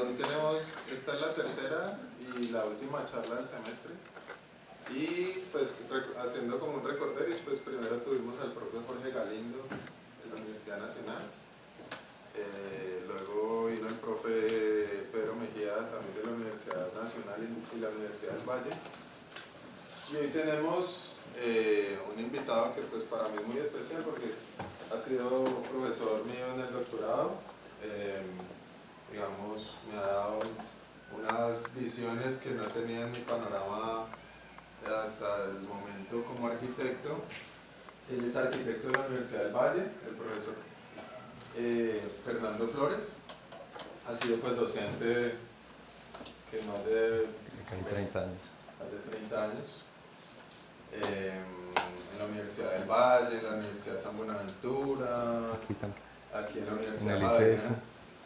hoy tenemos, esta es la tercera y la última charla del semestre. Y pues haciendo como un recorderis, pues primero tuvimos al propio Jorge Galindo de la Universidad Nacional, luego vino el profe Pedro Mejía también de la Universidad Nacional y la Universidad del Valle. Y hoy tenemos un invitado que pues para mí es muy especial porque ha sido profesor mío en el doctorado, digamos, me ha dado unas visiones que no tenía en mi panorama hasta el momento como arquitecto. Él es arquitecto de la Universidad del Valle, el profesor Fernando Flores. Ha sido pues docente que más de 30 años. Más de 30 años. En la Universidad del Valle, en la Universidad de San Buenaventura, aquí en la Universidad de Magdalena,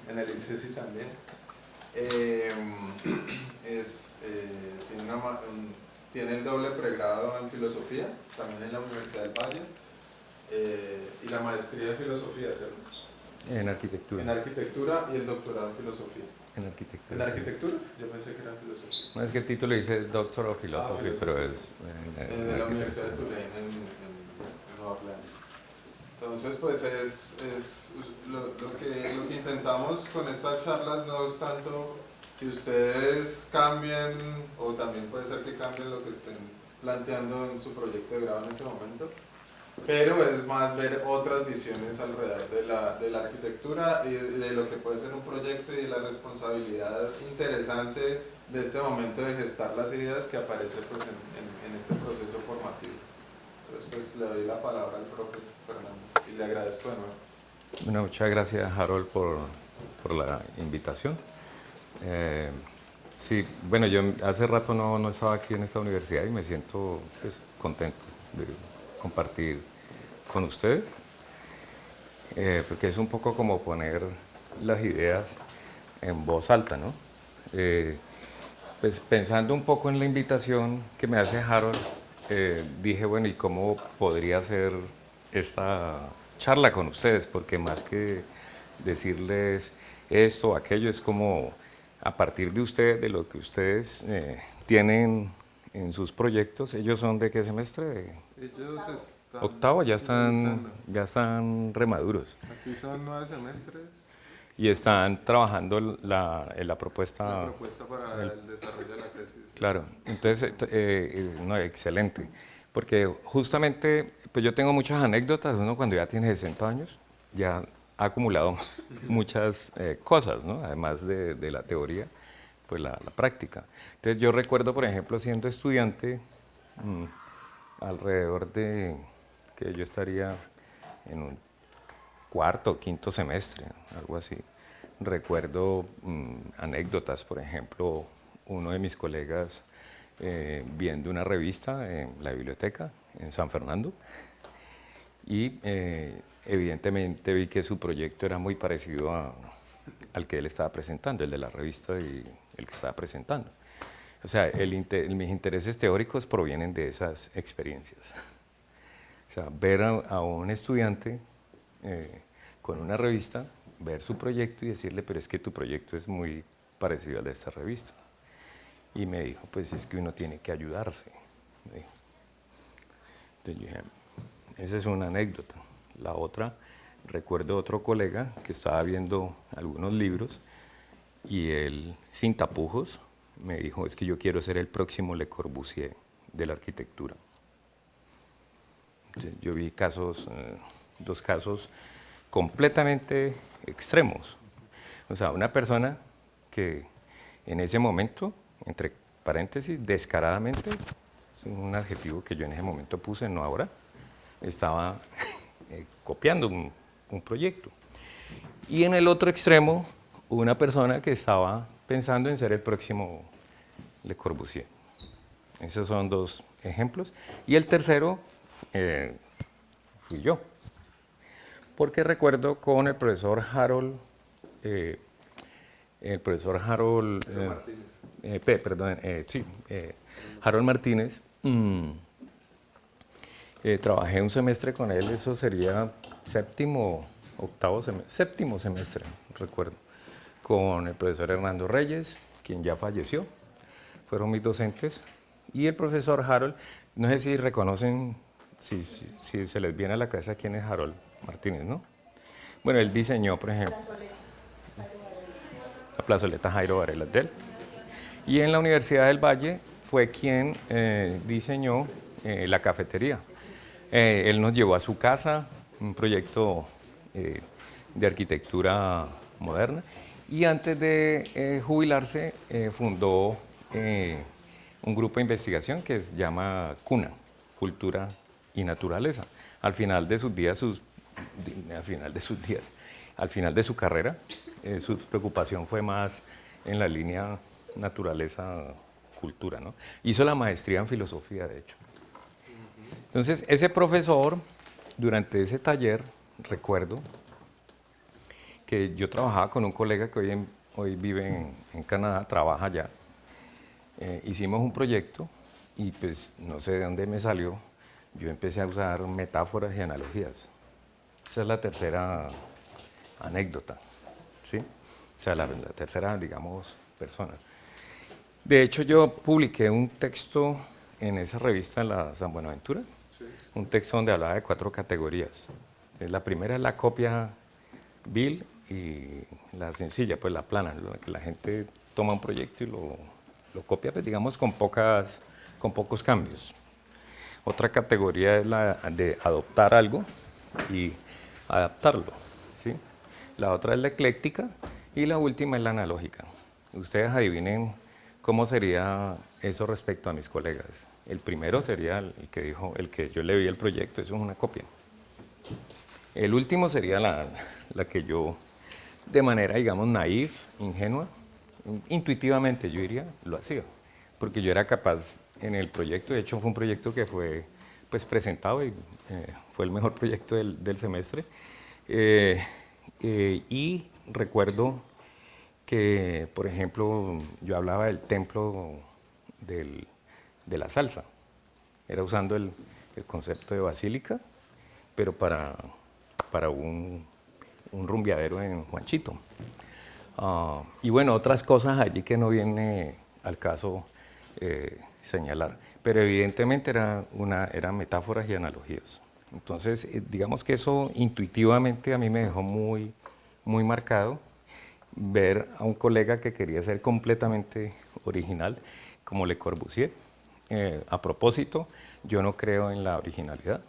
en el ICESI también. Tiene el doble pregrado en filosofía, también en la Universidad del Valle, y la maestría en filosofía, ¿cierto? En arquitectura. En arquitectura y el doctorado en filosofía. En arquitectura. ¿En arquitectura? Yo pensé que era en filosofía. No, es que el título dice Doctor of Philosophy, pero es en la Universidad de Tulane, en Nueva Orleans. Entonces, pues lo que intentamos con estas charlas no es tanto que ustedes cambien, o también puede ser que cambien lo que estén planteando en su proyecto de grado en ese momento, pero es más ver otras visiones alrededor de la arquitectura y de lo que puede ser un proyecto y de la responsabilidad interesante de este momento de gestar las ideas que aparece pues, en este proceso formativo. Entonces pues le doy la palabra al profe Fernando y le agradezco de nuevo. Bueno, muchas gracias Harold por la invitación. Sí, bueno, yo hace rato no estaba aquí en esta universidad y me siento pues, contento de compartir con ustedes, porque es un poco como poner las ideas en voz alta, ¿no? Pues pensando un poco en la invitación que me hace Harold, dije, bueno, ¿y cómo podría ser esta charla con ustedes? Porque más que decirles esto o aquello, es como a partir de ustedes, de lo que ustedes tienen en sus proyectos. ¿Ellos son de qué semestre? Ellos están octavo, ya están remaduros. Aquí son 9 semestres. Y están trabajando en la propuesta. La propuesta para el desarrollo de la tesis. Claro, entonces, no, excelente. Porque justamente, pues yo tengo muchas anécdotas. Uno cuando ya tiene 60 años, ya ha acumulado muchas cosas, ¿no? Además de la teoría, pues la práctica. Entonces yo recuerdo, por ejemplo, siendo estudiante, alrededor de que yo estaría en un cuarto o quinto semestre, algo así. Recuerdo anécdotas, por ejemplo, uno de mis colegas viendo una revista en la biblioteca en San Fernando y evidentemente vi que su proyecto era muy parecido al que él estaba presentando, el de la revista y el que estaba presentando. O sea, mis intereses teóricos provienen de esas experiencias. O sea, ver a un estudiante con una revista, ver su proyecto y decirle, pero es que tu proyecto es muy parecido al de esta revista. Y me dijo, pues es que uno tiene que ayudarse. Entonces yo dije, esa es una anécdota. La otra, recuerdo otro colega que estaba viendo algunos libros y él, sin tapujos, me dijo, es que yo quiero ser el próximo Le Corbusier de la arquitectura. Entonces, yo vi dos casos completamente extremos. O sea, una persona que en ese momento, entre paréntesis, descaradamente, es un adjetivo que yo en ese momento puse, no ahora, estaba copiando un proyecto. Y en el otro extremo, una persona que estaba pensando en ser el próximo Le Corbusier. Esos son dos ejemplos. Y el tercero fui yo. Porque recuerdo con el profesor Harold, Harold Martínez, trabajé un semestre con él, eso sería séptimo semestre, recuerdo. con el profesor Hernando Reyes, quien ya falleció, fueron mis docentes, y el profesor Harold, no sé si reconocen, si se les viene a la cabeza quién es Harold Martínez, ¿no? Bueno, él diseñó, por ejemplo, la plazoleta Jairo Varela de él. Y en la Universidad del Valle fue quien diseñó la cafetería. Él nos llevó a su casa, un proyecto de arquitectura moderna, y antes de jubilarse fundó un grupo de investigación que se llama CUNA, Cultura y Naturaleza. Al final de sus días, al final de su carrera, su preocupación fue más en la línea naturaleza-cultura, ¿no? Hizo la maestría en filosofía, de hecho. Entonces, ese profesor, durante ese taller, recuerdo que yo trabajaba con un colega que hoy vive en Canadá, trabaja allá. Hicimos un proyecto y pues no sé de dónde me salió, yo empecé a usar metáforas y analogías. Esa es la tercera anécdota, ¿sí? O sea, la tercera, digamos, persona. De hecho, yo publiqué un texto en esa revista, la San Buenaventura, sí, un texto donde hablaba de 4 categorías. La primera es la copia vil y la sencilla, pues la plana, que la gente toma un proyecto y lo copia, pues, digamos, con pocos cambios. Otra categoría es la de adoptar algo y adaptarlo, ¿sí? La otra es la ecléctica y la última es la analógica. Ustedes adivinen cómo sería eso respecto a mis colegas. El primero sería el que dijo, el que yo le vi el proyecto, eso es una copia. El último sería la que yo, de manera, digamos, naif, ingenua, intuitivamente yo diría, lo hacía. Porque yo era capaz en el proyecto, de hecho fue un proyecto que fue pues, presentado y fue el mejor proyecto del semestre. Y recuerdo que, por ejemplo, yo hablaba del templo de la salsa. Era usando el concepto de basílica, pero para un rumbeadero en Juanchito. Y bueno, otras cosas allí que no viene al caso señalar. Pero evidentemente eran metáforas y analogías. Entonces, digamos que eso intuitivamente a mí me dejó muy, muy marcado. Ver a un colega que quería ser completamente original, como Le Corbusier. A propósito, yo no creo en la originalidad.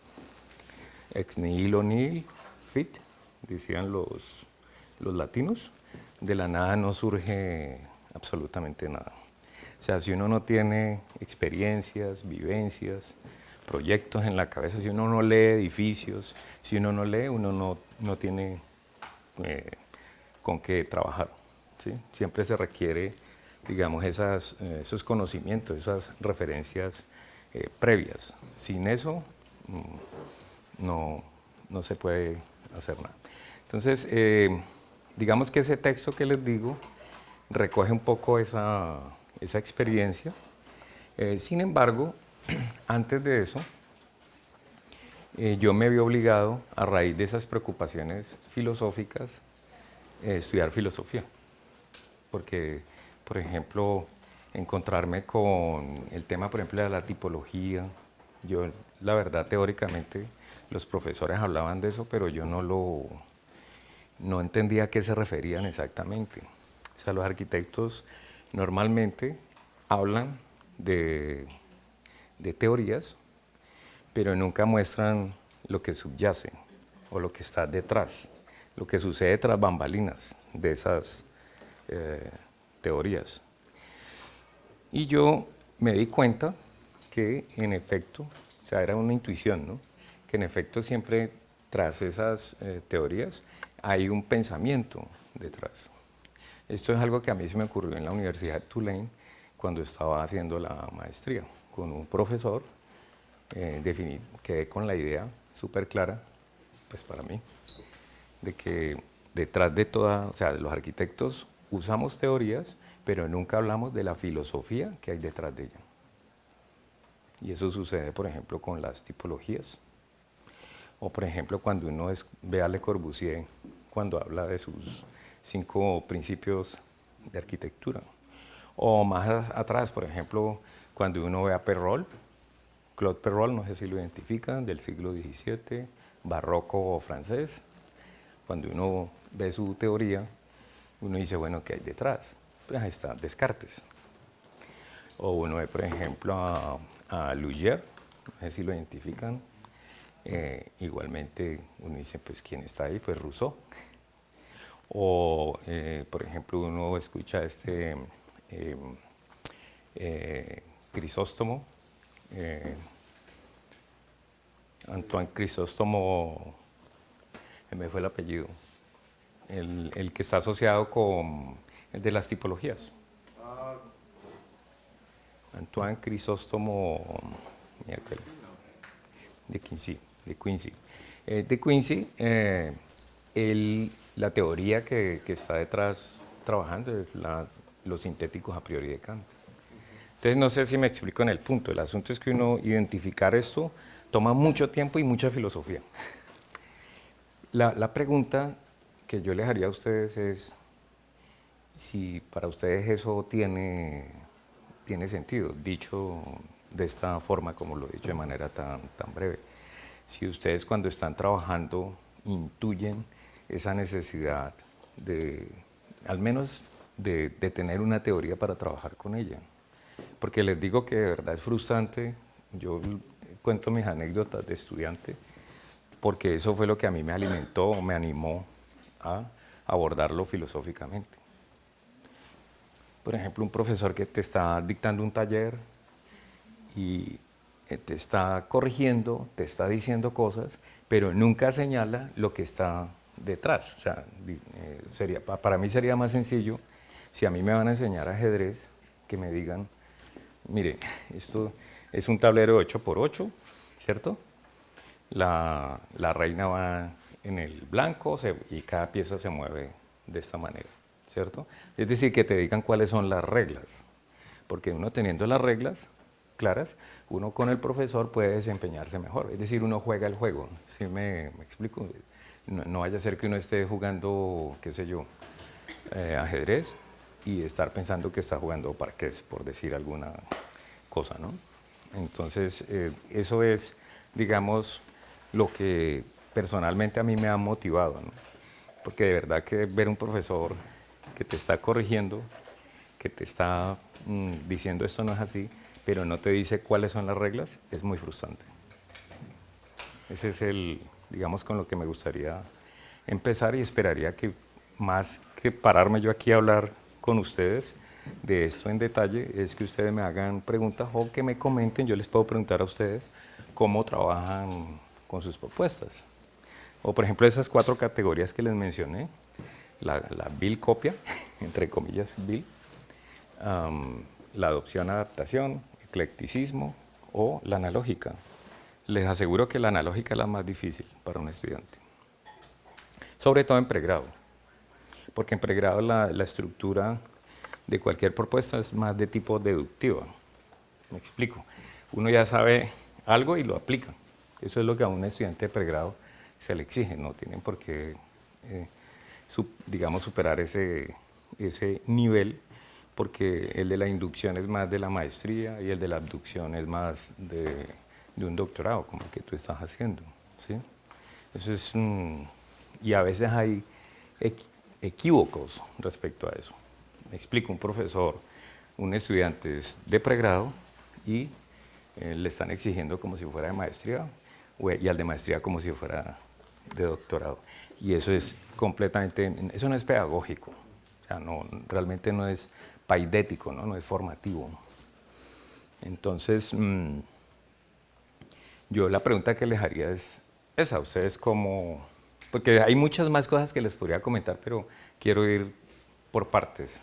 Ex nihilo nihil fit, decían los latinos. De la nada no surge absolutamente nada. O sea, si uno no tiene experiencias, vivencias, proyectos en la cabeza, si uno no lee edificios, si uno no lee, uno no tiene con qué trabajar, ¿sí? Siempre se requiere, digamos, esos conocimientos, esas referencias previas. Sin eso no se puede hacer nada. Entonces, digamos que ese texto que les digo recoge un poco esa experiencia. Sin embargo, antes de eso, yo me vi obligado, a raíz de esas preocupaciones filosóficas, estudiar filosofía. Porque, por ejemplo, encontrarme con el tema, por ejemplo, de la tipología. Yo, la verdad, teóricamente, los profesores hablaban de eso, pero yo no entendía a qué se referían exactamente. O sea, los arquitectos normalmente hablan de teorías, pero nunca muestran lo que subyace o lo que está detrás, lo que sucede tras bambalinas de esas teorías. Y yo me di cuenta que en efecto, o sea, era una intuición, ¿no? Que en efecto siempre tras esas teorías hay un pensamiento detrás. Esto es algo que a mí se me ocurrió en la Universidad de Tulane cuando estaba haciendo la maestría con un profesor. Quedé con la idea súper clara, pues para mí, de que detrás de o sea, los arquitectos usamos teorías, pero nunca hablamos de la filosofía que hay detrás de ella. Y eso sucede, por ejemplo, con las tipologías. O, por ejemplo, cuando uno ve a Le Corbusier, cuando habla de sus 5 principios de arquitectura. O más atrás, por ejemplo, cuando uno ve a Perrault, Claude Perrault, no sé si lo identifican, del siglo XVII, barroco francés. Cuando uno ve su teoría, uno dice, bueno, ¿qué hay detrás? Pues ahí está Descartes. O uno ve, por ejemplo, a Lugière, no sé si lo identifican. Igualmente uno dice, pues, ¿quién está ahí? Pues Rousseau. O, por ejemplo, uno escucha a Crisóstomo, Antoine Crisóstomo, me fue el apellido, el que está asociado con el de las tipologías. Antoine Crisóstomo, de Quincy. De Quincy, la teoría que está detrás trabajando es los sintéticos a priori de Kant. Entonces, no sé si me explico en el punto. El asunto es que uno identificar esto toma mucho tiempo y mucha filosofía. La pregunta que yo les haría a ustedes es si para ustedes eso tiene sentido, dicho de esta forma, como lo he dicho de manera tan breve. Si ustedes cuando están trabajando intuyen esa necesidad de, al menos de tener una teoría para trabajar con ella. Porque les digo que de verdad es frustrante, yo cuento mis anécdotas de estudiante, porque eso fue lo que a mí me alimentó, me animó a abordarlo filosóficamente. Por ejemplo, un profesor que te está dictando un taller y te está corrigiendo, te está diciendo cosas, pero nunca señala lo que está detrás. O sea, para mí sería más sencillo si a mí me van a enseñar ajedrez, que me digan, mire, esto es un tablero 8×8, ¿cierto? La reina va en el blanco y cada pieza se mueve de esta manera, ¿cierto? Es decir, que te digan cuáles son las reglas, porque uno teniendo las reglas claras, uno con el profesor puede desempeñarse mejor, es decir, uno juega el juego, ¿sí me explico? No vaya a ser que uno esté jugando, qué sé yo, ajedrez y estar pensando que está jugando parqués, por decir alguna cosa, ¿no? Entonces, eso es, digamos, lo que personalmente a mí me ha motivado, ¿no? Porque de verdad que ver un profesor que te está corrigiendo, que te está diciendo esto no es así, pero no te dice cuáles son las reglas, es muy frustrante. Ese es digamos, con lo que me gustaría empezar y esperaría que más que pararme yo aquí a hablar con ustedes de esto en detalle, es que ustedes me hagan preguntas o que me comenten, yo les puedo preguntar a ustedes cómo trabajan con sus propuestas. O por ejemplo esas 4 categorías que les mencioné, la vil copia, entre comillas vil, la adopción-adaptación, eclecticismo o la analógica. Les aseguro que la analógica es la más difícil para un estudiante, sobre todo en pregrado, porque en pregrado la estructura de cualquier propuesta es más de tipo deductiva. Me explico. Uno ya sabe algo y lo aplica. Eso es lo que a un estudiante de pregrado se le exige. No tienen por qué, digamos, superar ese nivel, porque el de la inducción es más de la maestría y el de la abducción es más de un doctorado, como el que tú estás haciendo, ¿sí? Eso es, y a veces hay equívocos respecto a eso. Me explico, un profesor, un estudiante es de pregrado y le están exigiendo como si fuera de maestría y al de maestría como si fuera de doctorado. Y eso es completamente, eso no es pedagógico, o sea, realmente no es paidético, no es formativo. Entonces, yo la pregunta que les haría es esa, ustedes como, porque hay muchas más cosas que les podría comentar, pero quiero ir por partes,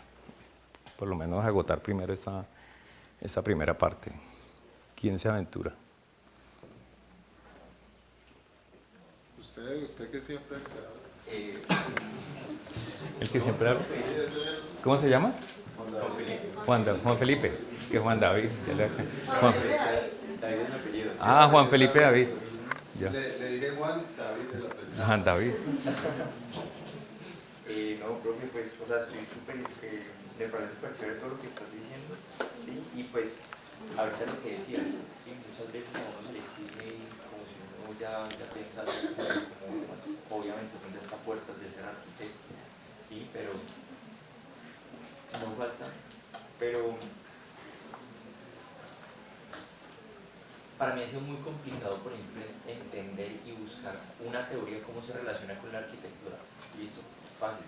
por lo menos agotar primero esa primera parte. ¿Quién se aventura? Usted que siempre ¿El que siempre habla? ¿Cómo se llama? Juan Felipe, que es Juan David. Juan Felipe David. Ya. Le dije Juan David el apellido. Juan David. No, profe, pues, o sea, estoy súper, me parece súper chévere todo lo que estás diciendo, ¿sí? Y pues, ahorita lo que decías, ¿sí? Muchas veces a uno se le exige, como si uno ya piensa, como, obviamente, donde está puertas de ser arquitecto, ¿sí? Pero, no falta, pero para mí ha sido muy complicado, por ejemplo, entender y buscar una teoría cómo se relaciona con la arquitectura. Listo, fácil.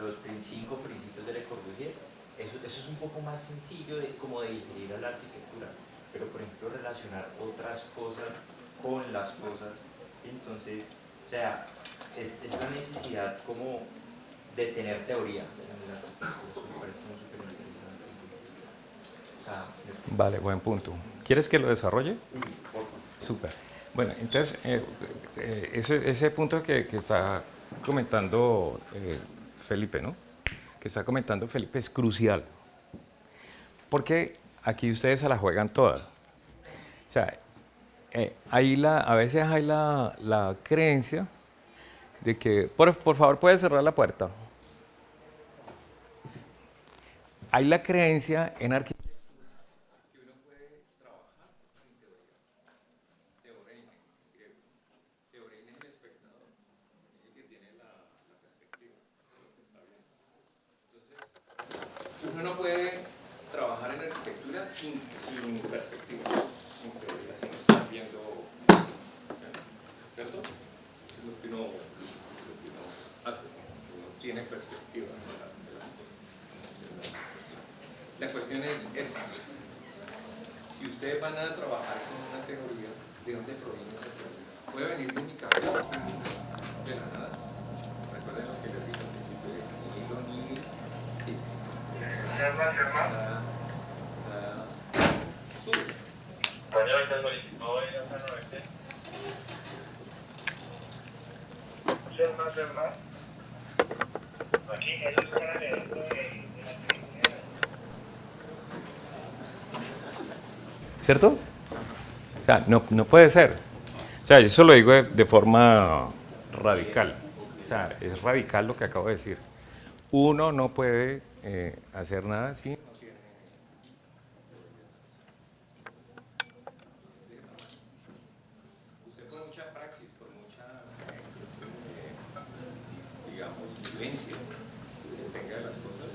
Los 5 principios de Le Corbusier, eso es un poco más sencillo como de digerir a la arquitectura, pero por ejemplo relacionar otras cosas con las cosas, ¿sí? Entonces, o sea, es la necesidad como de tener teoría. Eso me parece súper interesante. O sea, Vale, buen punto. ¿Quieres que lo desarrolle? por favor. Súper. Bueno, entonces, ese punto que está comentando Felipe, ¿no? Que está comentando Felipe es crucial. Porque aquí ustedes se la juegan todas. O sea, a veces hay la creencia de que, por favor, puede cerrar la puerta. Hay la creencia en arquitectura que uno puede trabajar sin teoría. Teoreinen, en griego. Teoreinen es el espectador, es el que tiene la perspectiva de lo que está viendo. Entonces, uno no puede trabajar en arquitectura sin perspectiva, sin teoría, sin estar viendo, ¿cierto? Eso es lo que uno hace, uno tiene perspectiva de las cosas. La cuestión es esa. Si ustedes van a trabajar con una teoría, ¿de dónde proviene esa teoría? Puede venir de mi cabeza, de la nada. Recuerden lo que les dije al principio, es ni hilo ni sube. Aquí ellos están leyendo de la primera. ¿Cierto? O sea, no puede ser. O sea, eso lo digo de forma radical. O sea, es radical lo que acabo de decir. Uno no puede hacer nada sin... Usted por mucha praxis, por mucha, digamos, vivencia que tenga de las cosas,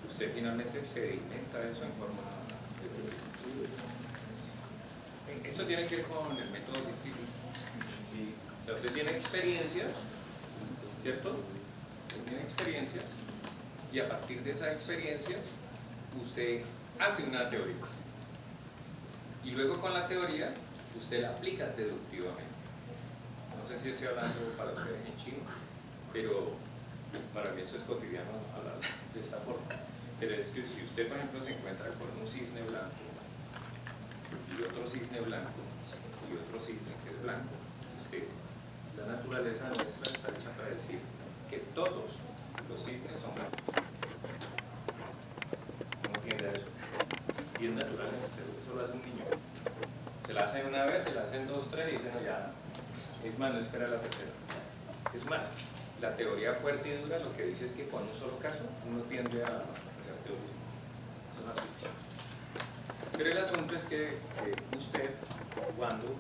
usted finalmente se inventa eso en forma de teoría. Esto tiene que ver con el método científico. Sí. O sea, usted tiene experiencias, ¿cierto? Usted tiene experiencias y a partir de esa experiencia usted hace una teoría. Y luego con la teoría usted la aplica deductivamente. No sé si estoy hablando para ustedes en chino, pero para mí eso es cotidiano hablar de esta forma. Pero es que si usted, por ejemplo, se encuentra con un cisne blanco y otro cisne blanco y otro cisne que es blanco, la naturaleza nuestra está hecha para decir que todos los cisnes son blancos. ¿Cómo entiende eso? Y es natural, eso lo hace un niño. Se la hacen una vez, se la hacen 2, 3 y dicen, no, ya, es más, no espera la tercera. Es más, la teoría fuerte y dura lo que dice es que con un solo caso uno tiende a hacer teoría. Eso es una ficción. Pero el asunto es que usted, cuando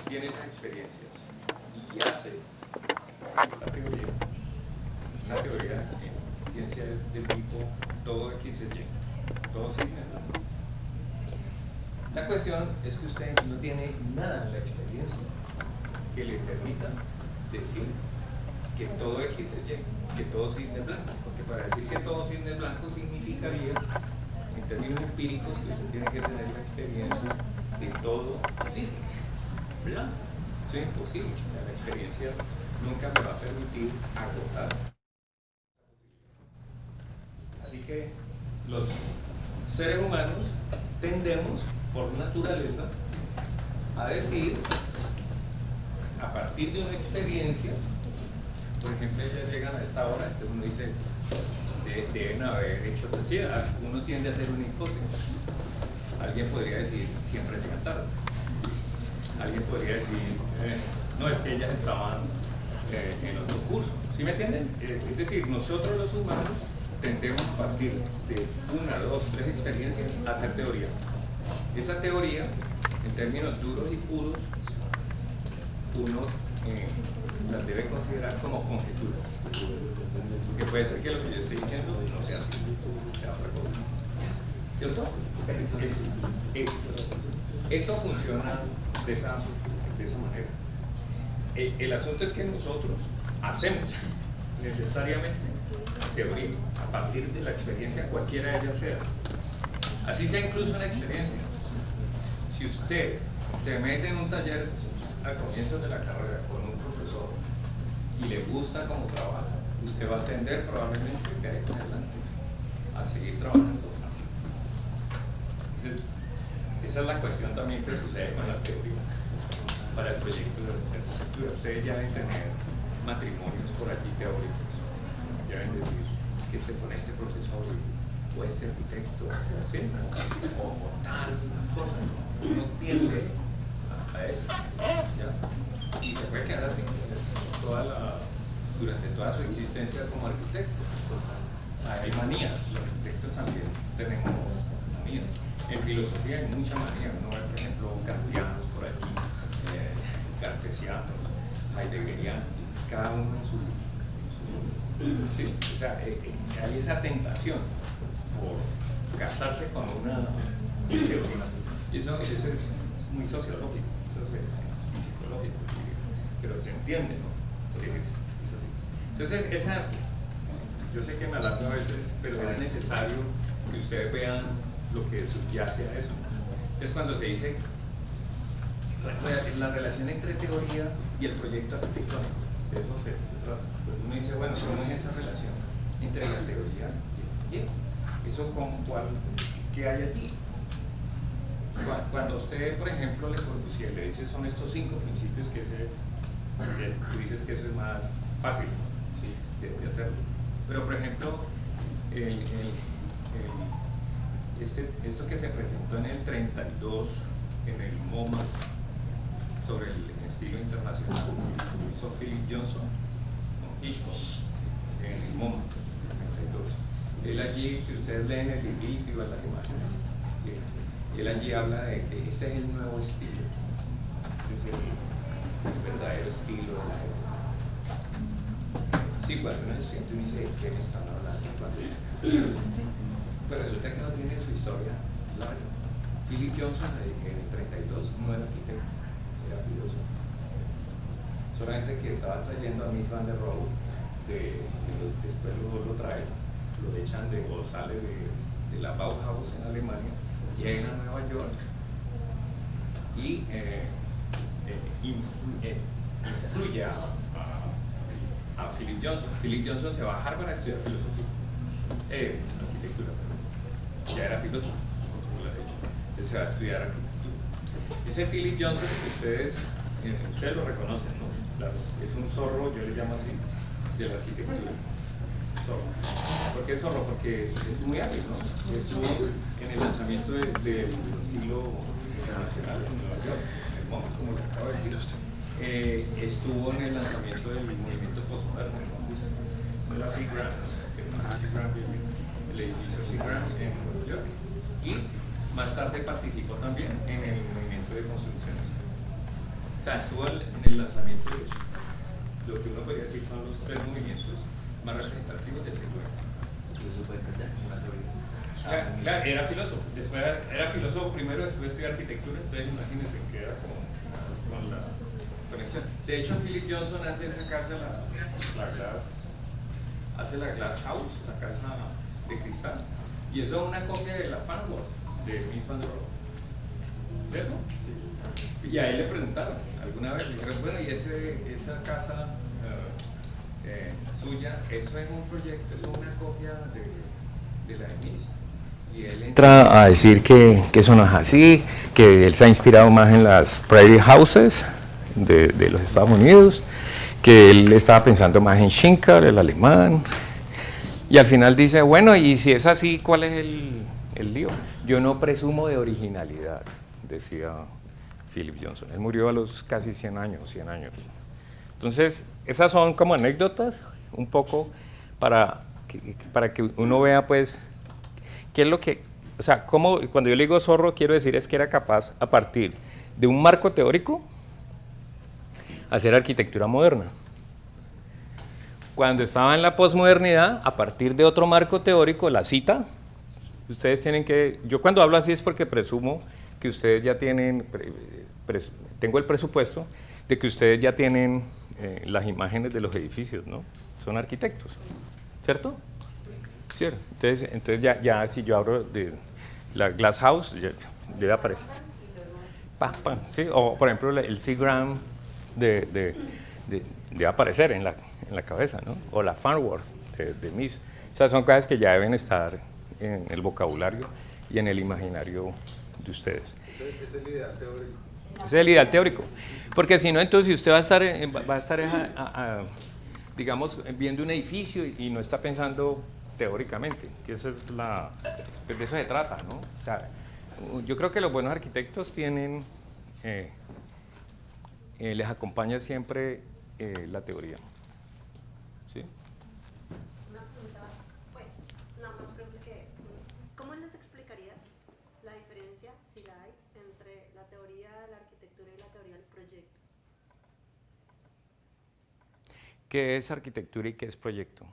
tiene esas experiencias y hace la teoría, una teoría en ciencia es del tipo todo X es Y, todo signo es blanco. La cuestión es que usted no tiene nada en la experiencia que le permita decir que todo X es Y, que todo cisne es blanco, porque para decir que todo cisne es blanco significaría, en términos empíricos, que usted tiene que tener la experiencia de todo cisne blanco. Eso es imposible, o sea, la experiencia nunca me va a permitir agotar. Así que los seres humanos tendemos, por naturaleza, a decir, a partir de una experiencia, por ejemplo, ellas llegan a esta hora, entonces uno dice, deben haber hecho, sí, uno tiende a hacer una hipótesis. Alguien podría decir, siempre llegan tarde. Alguien podría decir, no, es que ellas estaban en otro curso. ¿Sí me entienden? Es decir, nosotros los humanos tendemos a partir de 1, 2, 3 experiencias a hacer teoría. Esa teoría, en términos duros y puros, uno las debe considerar como conjeturas. Porque puede ser que lo que yo estoy diciendo no sea así, sea otra cosa. ¿Cierto? Eso funciona de esa manera. El asunto es que nosotros hacemos necesariamente teoría a partir de la experiencia, cualquiera de ellas sea. Así sea incluso una experiencia. Si usted se mete en un taller al comienzo de la carrera con un profesor y le gusta cómo trabaja, usted va a tender probablemente de ahí en adelante a seguir trabajando así. Esa es la cuestión también que sucede con la teoría para el proyecto de arquitectura. Ustedes ya deben tener matrimonios por allí teóricos, ya deben decir que con este profesor o este arquitecto, ¿sí? o tal cosa, uno tiende a eso, ¿ya? Y se puede quedar así durante toda su existencia como arquitecto. Hay manías, los arquitectos también tenemos manías. En filosofía hay mucha manía, uno ve, por ejemplo, kantianos por allí, cartesianos, heideggerianos, cada uno en su sí, o sea, hay esa tentación por casarse con una teoría. Y eso es muy sociológico, y psicológico, pero se entiende, ¿no? Es así. Entonces, yo sé que me alargo a veces, pero es necesario que ustedes vean lo que subyace a eso. Es cuando se dice la relación entre teoría y el proyecto arquitectónico. De eso se trata. Pues uno dice, bueno, ¿cómo es esa relación entre la teoría y el proyecto? ¿Eso qué hay allí? Cuando usted, por ejemplo, Le Corbusier le dice son estos 5 principios que tú dices que eso es más fácil, ¿sí? de hacerlo. Pero, por ejemplo, esto que se presentó en el 32 en el MoMA sobre el estilo internacional, lo hizo Philip Johnson con Hitchcock en el MoMA en el 32. Él allí, si ustedes leen el librito y van las imágenes, él allí habla de que este es el nuevo estilo, este es el verdadero estilo de la época. Sí, cuando uno es estudiante uno dice, ¿de qué me están hablando? Pues resulta que no tiene su historia larga. Philip Johnson en el 32 no era arquitecto, era filósofo. Solamente que estaba trayendo a Mies van der Rohe, después lo trae, lo echan o sale de la Bauhaus en Alemania, llega a Nueva York y influye a Philip Johnson. Philip Johnson se va a Harvard a estudiar filosofía, arquitectura, ya era filósofo, entonces se va a estudiar arquitectura. Ese Philip Johnson que ustedes lo reconocen, ¿no? Claro, es un zorro, yo le llamo así, de la arquitectura. Zorro. ¿Por qué zorro? Porque es muy hábil, ¿no? Estuvo en el lanzamiento del estilo internacional en Nueva York, en el MoMA, como le acabo de decir. Estuvo en el lanzamiento del movimiento postmoderno en la Seagram, el edificio Seagram en Nueva York, y más tarde participó también en el movimiento de construcciones. O sea, estuvo en el lanzamiento de eso. Lo que uno podría decir son los 3 movimientos más representativos del siglo XX. Eso puede cambiar como una teoría. Claro, era filósofo. Después era filósofo primero, después estudió arquitectura, entonces imagínense que era con la conexión. De hecho, Philip Johnson hace esa casa, hace la Glass House, la casa de cristal, y eso es una copia de la Farnworth de Mies van der Rohe, ¿cierto? Sí. Y a él le preguntaron alguna vez, le dijeron, bueno, y esa casa suya, eso es un proyecto, eso es una copia de la de Mies. Y él entra a decir que eso no es así, que él se ha inspirado más en las prairie houses de los Estados Unidos, que él estaba pensando más en Schinkel, el alemán, y al final dice, bueno, y si es así, ¿cuál es el lío? Yo no presumo de originalidad, decía Philip Johnson. Él murió a los casi 100 años, Entonces, esas son como anécdotas, un poco para que uno vea, pues, qué es lo que, o sea, cómo, cuando yo le digo zorro, quiero decir es que era capaz, a partir de un marco teórico, hacer arquitectura moderna. Cuando estaba en la posmodernidad, a partir de otro marco teórico, la cita, ustedes tienen que, yo cuando hablo así es porque presumo que ustedes ya tienen, tengo el presupuesto de que ustedes ya tienen las imágenes de los edificios, ¿no? Son arquitectos, ¿cierto? Cierto. Entonces ya si yo abro de la Glass House, ya aparece. ¿Sí? O por ejemplo el Seagram de aparecer en la cabeza, ¿no? O la Farnworth de Mies. Esas son cosas que ya deben estar en el vocabulario y en el imaginario de ustedes. Ese es el ideal teórico. Ese es el ideal teórico. Porque si no, entonces usted va a estar digamos, viendo un edificio y no está pensando teóricamente, que esa es pues de eso se trata, ¿no? O sea, yo creo que los buenos arquitectos tienen, les acompaña siempre la teoría. ¿Sí? Una pregunta, pues, nada más pregunta que, ¿cómo les explicarías la diferencia, si la hay, entre la teoría de la arquitectura y la teoría del proyecto? ¿Qué es arquitectura y qué es proyecto?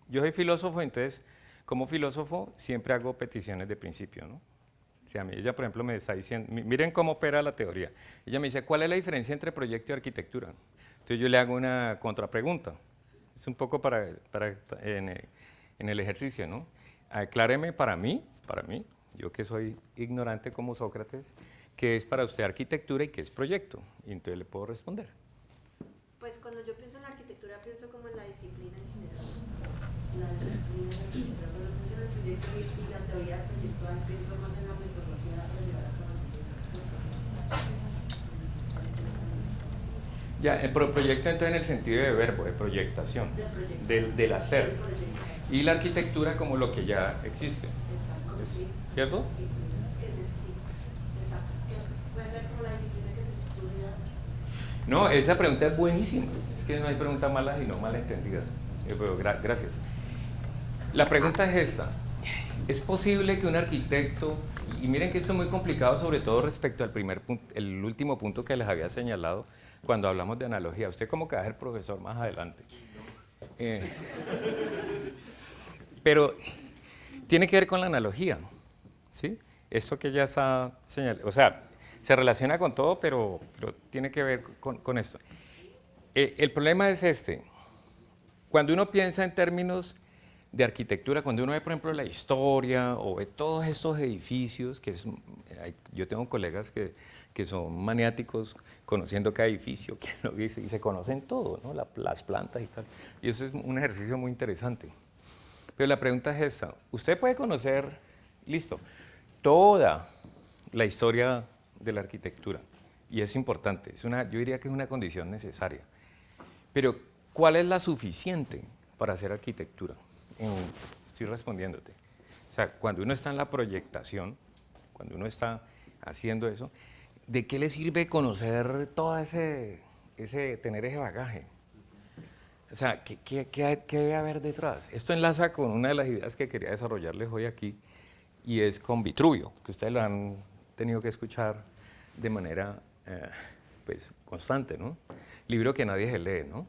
Yo soy filósofo, entonces, como filósofo, siempre hago peticiones de principio, ¿no? O sea, ella, por ejemplo, me está diciendo, miren cómo opera la teoría. Ella me dice, ¿cuál es la diferencia entre proyecto y arquitectura? Entonces yo le hago una contrapregunta. Es un poco en el ejercicio, ¿no? Acláreme para mí, yo que soy ignorante como Sócrates, qué es para usted arquitectura y qué es proyecto. Y entonces le puedo responder. Pues cuando yo pienso en arquitectura, pienso como en la disciplina en general. La disciplina de arquitectura. Cuando pienso en el proyecto y la teoría proyectual, pienso más en la metodología para llevar a cabo el Ya, el proyecto entonces en el sentido de verbo, de proyectación, del hacer. Y la arquitectura como lo que ya existe. ¿Cierto? Sí, exacto. Puede ser como la disciplina que se estudia. No, esa pregunta es buenísima. Es que no hay preguntas malas y no malentendidas. Pero gracias. La pregunta es esta. ¿Es posible que un arquitecto, y miren que esto es muy complicado, sobre todo respecto al el último punto que les había señalado cuando hablamos de analogía? Usted como que va a ser profesor más adelante. Pero tiene que ver con la analogía, ¿sí? Esto que ya está señalado, o sea, se relaciona con todo, pero tiene que ver con esto. El problema es este. Cuando uno piensa en términos de arquitectura, cuando uno ve, por ejemplo, la historia o ve todos estos edificios, yo tengo colegas que son maniáticos conociendo cada edificio, quién lo dice, y se conocen todo, ¿no? Las plantas y tal. Y eso es un ejercicio muy interesante. Pero la pregunta es esta. Usted puede conocer, listo, toda la historia de la arquitectura, y es importante, yo diría que es una condición necesaria. Pero, ¿cuál es la suficiente para hacer arquitectura? Estoy respondiéndote. O sea, cuando uno está en la proyectación, cuando uno está haciendo eso, ¿de qué le sirve conocer todo tener ese bagaje? O sea, ¿qué debe haber detrás? Esto enlaza con una de las ideas que quería desarrollarles hoy aquí, y es con Vitruvio, que ustedes lo han tenido que escuchar de manera pues, constante, ¿no? Libro que nadie se lee, ¿no?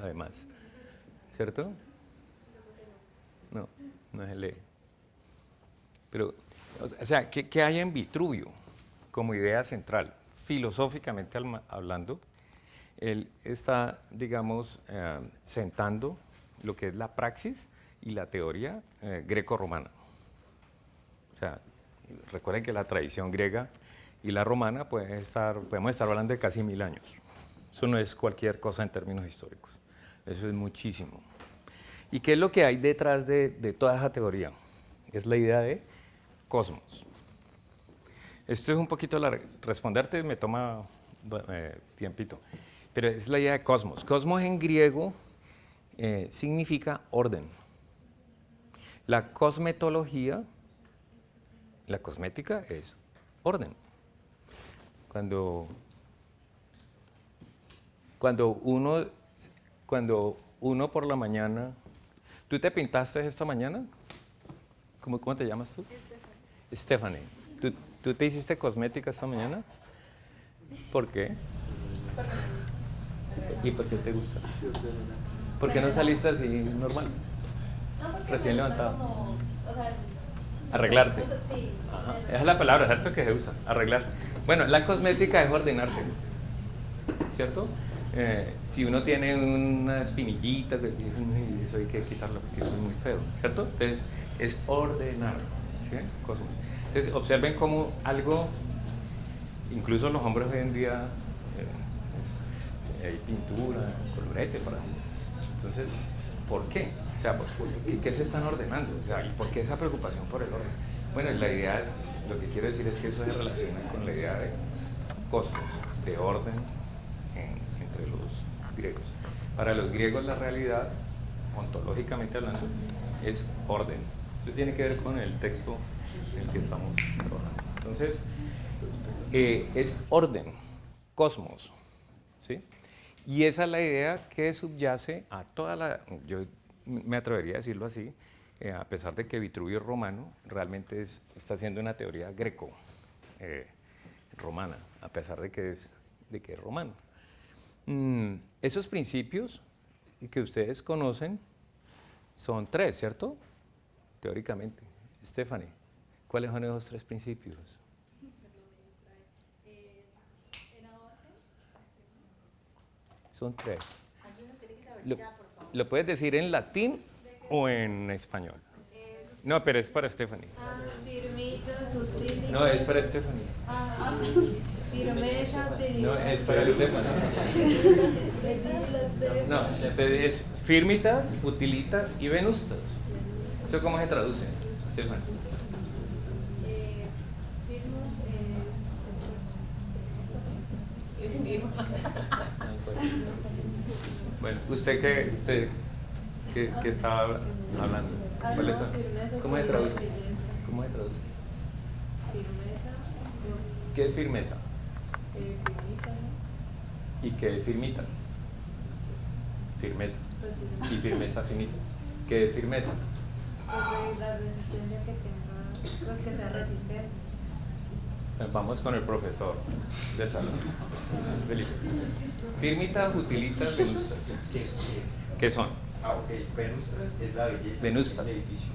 Además, ¿cierto? No se lee. Pero, o sea, ¿qué hay en Vitruvio como idea central? Filosóficamente hablando, él está, digamos, sentando lo que es la praxis y la teoría greco-romana. O sea, recuerden que la tradición griega y la romana podemos estar hablando de casi 1000 años. Eso no es cualquier cosa en términos históricos. Eso es muchísimo. ¿Y qué es lo que hay detrás de toda esa teoría? Es la idea de cosmos. Esto es un poquito responderte me toma tiempito, pero es la idea de cosmos. Cosmos en griego significa orden. La cosmetología, la cosmética es orden. Cuando Cuando uno por la mañana, ¿tú te pintaste esta mañana? ¿Cómo te llamas tú? Stephanie. ¿Tú te hiciste cosmética esta mañana? ¿Por qué? ¿Y por qué te gusta? ¿Por qué no saliste así normal? No, porque Recién me gusta levantado. como, o sea, Arreglarte. Sí. Ajá. Esa es la palabra, ¿cierto? Que se usa, arreglarse. Bueno, la cosmética es ordenarse, ¿cierto? Si uno tiene una espinillita, eso hay que quitarlo porque eso es muy feo, ¿cierto? Entonces, es ordenar, ¿sí? Cosas. Entonces, observen cómo algo, incluso los hombres hoy en día, hay pintura, colorete para ellos. Entonces, ¿por qué? O sea, ¿qué se están ordenando? O sea, ¿y por qué esa preocupación por el orden? Bueno, la idea es, lo que quiero decir es que eso se relaciona con la idea de cosmos, de orden entre los griegos. Para los griegos la realidad, ontológicamente hablando, es orden. Eso tiene que ver con el texto en el que estamos trabajando. Entonces, es orden, cosmos, ¿sí? Y esa es la idea que subyace a toda la, yo me atrevería a decirlo así, a pesar de que Vitruvio es romano, realmente está haciendo una teoría greco-romana, a pesar de que es romano. Esos principios que ustedes conocen son 3, ¿cierto? Teóricamente. Stephanie, ¿cuáles son esos 3 principios? Son 3. ¿Lo puedes decir en latín o en español? No, pero es para Stephanie. Firmita, sutil. No, es para Stephanie. Firmeza, No, es para Stephanie. No, es firmitas, utilitas y venustas. ¿Eso cómo se traduce, Stephanie? Bueno, ¿usted qué estaba hablando? ¿Cuáles son? ¿Cómo se traduce? ¿Cómo se traduce? Firmeza. ¿Qué es firmeza? Firmita. ¿Y qué es firmita? Firmeza. ¿Y firmeza finita? ¿Qué es firmeza? La resistencia que tenga, pues que sea resistente. Vamos con el profesor de salón. Felipe. Firmitas, utilitas, venustas. ¿Qué son? Ok. Venustras es la belleza Venustas. del edificio.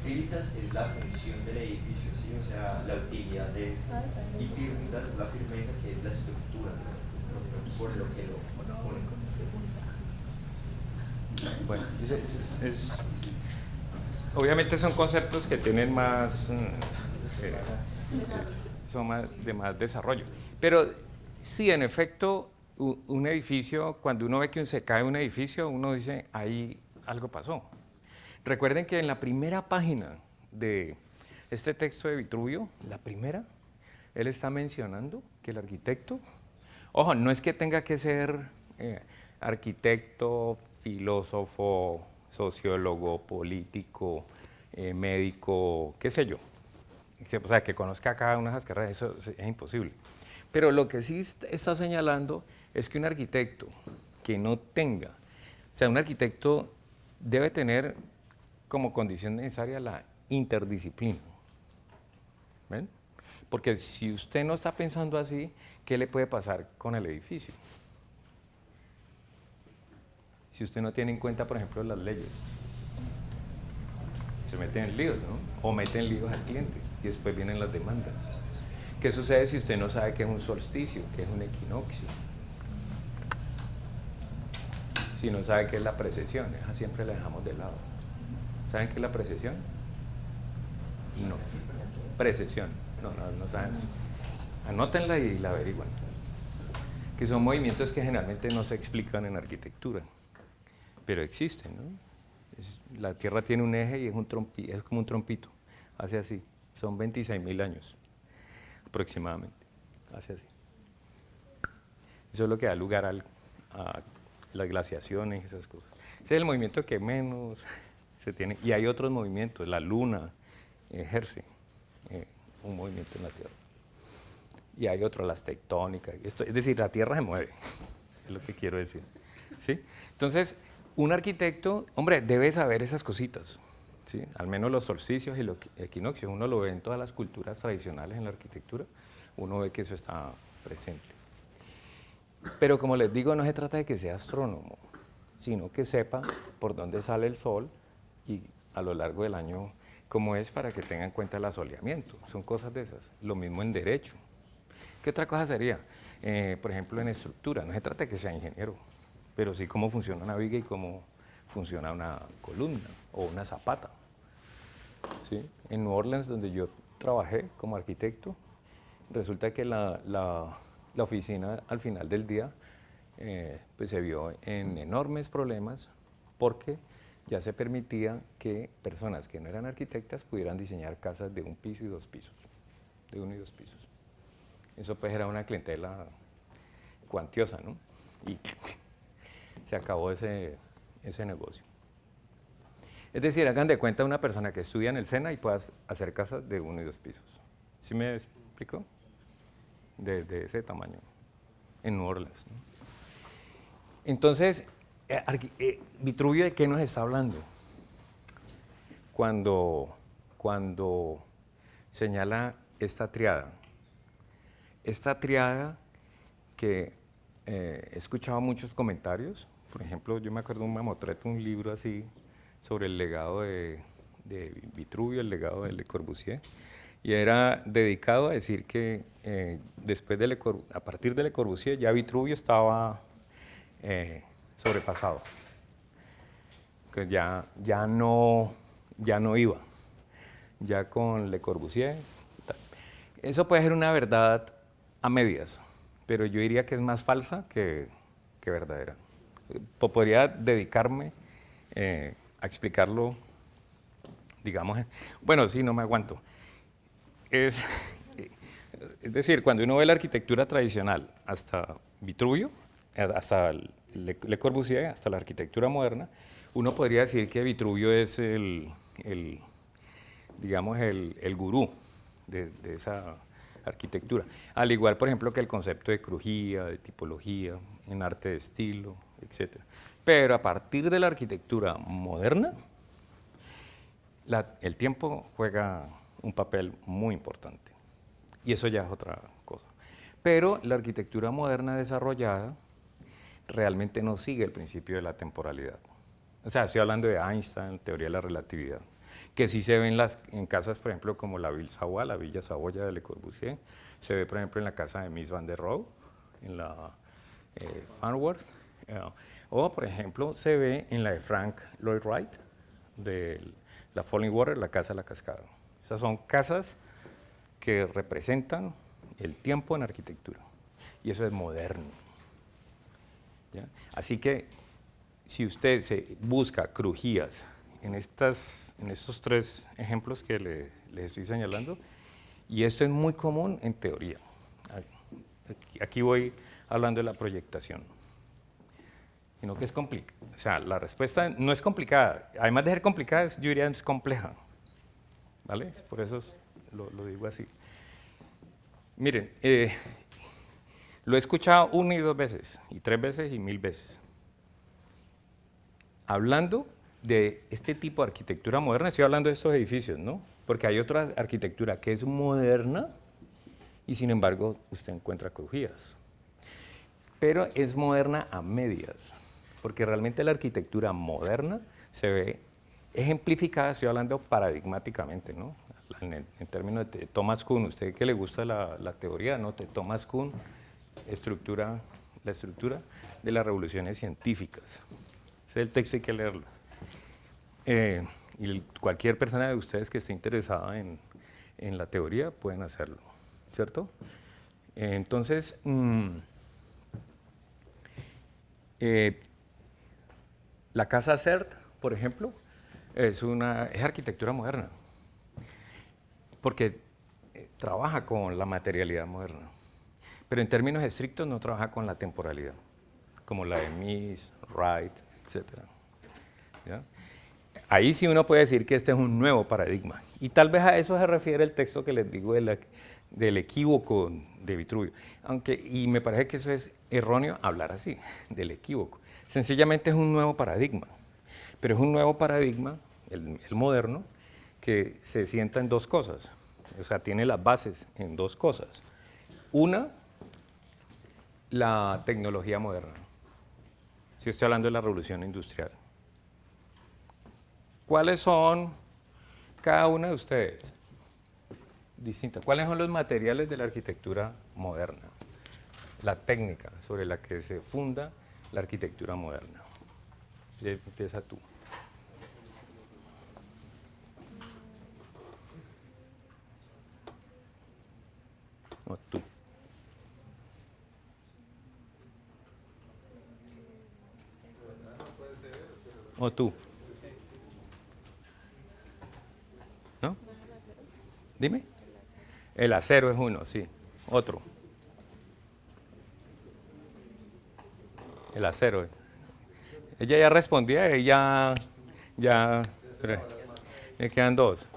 Utilitas es la función del edificio, ¿sí? O sea, la utilidad de este. Y firmitas es la firmeza, que es la estructura, por lo que lo pone. Bueno, obviamente son conceptos que tienen más, son de más desarrollo. Pero sí, en efecto, un edificio, cuando uno ve que se cae un edificio, uno dice, ahí algo pasó. Recuerden que en la primera página de este texto de Vitruvio, la primera, él está mencionando que el arquitecto, ojo, no es que tenga que ser arquitecto, filósofo, sociólogo, político, médico, qué sé yo. O sea, que conozca cada una de esas carreras, eso es imposible. Pero lo que sí está señalando es que un arquitecto que no tenga, o sea, un arquitecto debe tener como condición necesaria la interdisciplina. ¿Ven? Porque si usted no está pensando así, ¿qué le puede pasar con el edificio? Si usted no tiene en cuenta, por ejemplo, las leyes, se meten en líos, ¿no? O meten en líos al cliente y después vienen las demandas. ¿Qué sucede si usted no sabe qué es un solsticio, qué es un equinoccio? Si no sabe qué es la precesión, esa siempre la dejamos de lado. ¿Saben qué es la precesión? No. Precesión. No saben. Anótenla y la averiguan. Que son movimientos que generalmente no se explican en arquitectura, pero existen, ¿no? La Tierra tiene un eje y es como un trompito, hace así. Son 26.000 años aproximadamente, hace así. Eso es lo que da lugar a las glaciaciones y esas cosas. Ese es el movimiento que menos se tiene. Y hay otros movimientos. La Luna ejerce un movimiento en la Tierra. Y hay otros, las tectónicas. Es decir, la Tierra se mueve. es lo que quiero decir. ¿Sí? Entonces, un arquitecto, hombre, debe saber esas cositas. ¿Sí? Al menos los solsticios y los equinoccios, uno lo ve en todas las culturas tradicionales en la arquitectura, uno ve que eso está presente. Pero como les digo, no se trata de que sea astrónomo, sino que sepa por dónde sale el sol y a lo largo del año cómo es, para que tenga en cuenta el asoleamiento. Son cosas de esas. Lo mismo en derecho. ¿Qué otra cosa sería? Por ejemplo, en estructura. No se trata de que sea ingeniero, pero sí cómo funciona una viga y cómo funciona una columna o una zapata. ¿Sí? En New Orleans, donde yo trabajé como arquitecto, resulta que la oficina al final del día pues se vio en enormes problemas, porque ya se permitía que personas que no eran arquitectas pudieran diseñar casas de 1 piso y 2 pisos, de 1 y 2 pisos. Eso pues era una clientela cuantiosa, ¿no? Y se acabó ese negocio. Es decir, hagan de cuenta una persona que estudia en el SENA y pueda hacer casas de 1 y 2 pisos. ¿Sí me explico? De ese tamaño, en New Orleans, ¿no? Entonces, Vitruvio, ¿de qué nos está hablando? Cuando señala esta triada. Esta triada que he escuchado muchos comentarios. Por ejemplo, yo me acuerdo de un mamotreto, un libro así sobre el legado de Vitruvio, el legado de Le Corbusier, y era dedicado a decir que después de a partir de Le Corbusier ya Vitruvio estaba sobrepasado, que ya no iba, ya con Le Corbusier. Eso puede ser una verdad a medias, pero yo diría que es más falsa que verdadera. Podría dedicarme a explicarlo, digamos, bueno, sí, no me aguanto. Es decir, cuando uno ve la arquitectura tradicional hasta Vitruvio, hasta Le Corbusier, hasta la arquitectura moderna, uno podría decir que Vitruvio es digamos, el gurú de esa arquitectura. Al igual, por ejemplo, que el concepto de crujía, de tipología, en arte de estilo, etc. Pero a partir de la arquitectura moderna, el tiempo juega un papel muy importante. Y eso ya es otra cosa. Pero la arquitectura moderna desarrollada realmente no sigue el principio de la temporalidad. O sea, estoy hablando de Einstein, teoría de la relatividad, que sí se ve en casas, por ejemplo, como la Ville Savoye, la Villa Saboya de Le Corbusier, se ve, por ejemplo, en la casa de Mies van der Rohe, en la Farnworth, o, por ejemplo, se ve en la de Frank Lloyd Wright, de la Falling Water, la casa de la cascada. Esas son casas que representan el tiempo en arquitectura, y eso es moderno. ¿Ya? Así que, si usted se busca crujías en estos 3 ejemplos que les estoy señalando, y esto es muy común en teoría. Aquí voy hablando de la proyectación. Sino que es complicado. O sea, la respuesta no es complicada. Además de ser complicada, yo diría es compleja. ¿Vale? Por eso lo digo así. Miren, lo he escuchado 1 y 2 veces, y 3 veces y 1000 veces. Hablando de este tipo de arquitectura moderna, estoy hablando de estos edificios, ¿no? Porque hay otra arquitectura que es moderna y sin embargo usted encuentra crujías. Pero es moderna a medias, porque realmente la arquitectura moderna se ve ejemplificada, estoy hablando paradigmáticamente, ¿no? En términos de Thomas Kuhn, usted que le gusta la teoría, ¿no? De Thomas Kuhn, la estructura de las revoluciones científicas. Ese es el texto, hay que leerlo. Y cualquier persona de ustedes que esté interesada en la teoría pueden hacerlo, ¿cierto? Entonces, la casa Sert, por ejemplo, es arquitectura moderna, porque trabaja con la materialidad moderna, pero en términos estrictos no trabaja con la temporalidad, como la de Mies, Wright, etc. ¿Ya? ahí sí uno puede decir que este es un nuevo paradigma. Y tal vez a eso se refiere el texto que les digo del equívoco de Vitruvio. Y me parece que eso es erróneo hablar así, del equívoco. Sencillamente es un nuevo paradigma. Pero es un nuevo paradigma, el moderno, que se sienta en dos cosas. O sea, tiene las bases en dos cosas. Una, la tecnología moderna. Si estoy hablando de la revolución industrial. ¿Cuáles son cada una de ustedes? Distintas. ¿Cuáles son los materiales de la arquitectura moderna? La técnica sobre la que se funda la arquitectura moderna. Empieza tú. No, tú. O tú. ¿No? Dime. El acero es uno, sí. Otro. El acero. Ella ya respondía, ella ya. Me quedan dos.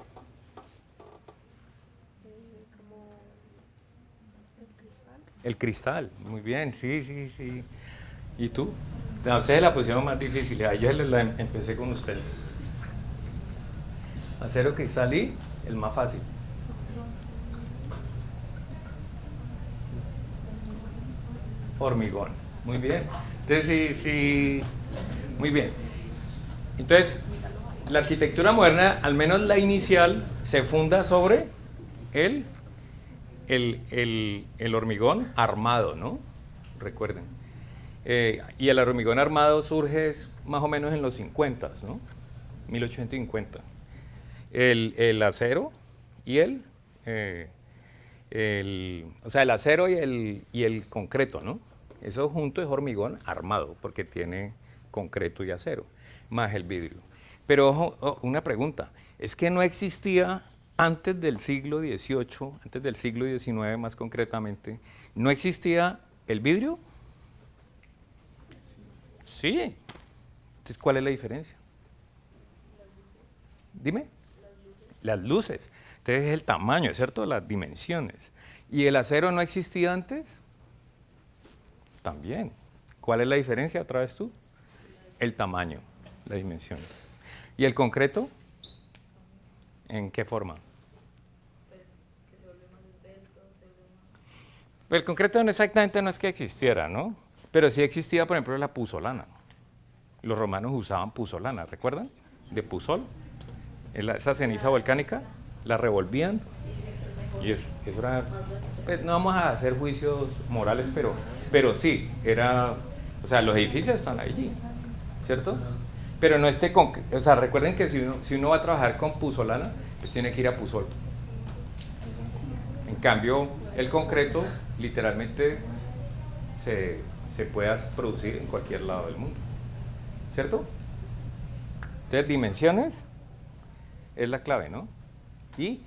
El cristal, muy bien, sí. ¿Y tú? A ustedes la pusieron más difícil, ayer empecé con usted. Acero, cristal y el más fácil. Hormigón, muy bien. Entonces, sí, muy bien. Entonces, la arquitectura moderna, al menos la inicial, se funda sobre el hormigón armado, ¿no? Recuerden. Y el hormigón armado surge más o menos en los 50, ¿no? 1850. El acero y el acero y el concreto, ¿no? Eso junto es hormigón armado, porque tiene concreto y acero, más el vidrio. Pero ojo, una pregunta, ¿es que no existía antes del siglo XVIII, antes del siglo XIX más concretamente, no existía el vidrio? Sí. Entonces, ¿cuál es la diferencia? Dime. Las luces. Entonces, es el tamaño, ¿cierto? Las dimensiones. ¿Y el acero no existía antes? También. ¿Cuál es la diferencia otra vez tú? El tamaño, la dimensión. ¿Y el concreto? ¿En qué forma? El concreto exactamente no es que existiera, ¿no? Pero sí existía, por ejemplo, la puzolana. Los romanos usaban puzolana, ¿recuerdan? De puzol. Esa ceniza volcánica, la revolvían. Y eso era, pues, no vamos a hacer juicios morales, pero sí, era, o sea, los edificios están allí, ¿cierto? Pero no o sea, recuerden que si uno va a trabajar con puzolana, pues tiene que ir a Puzol. En cambio, el concreto literalmente se puede producir en cualquier lado del mundo, ¿cierto? Entonces, dimensiones es la clave, ¿no? Y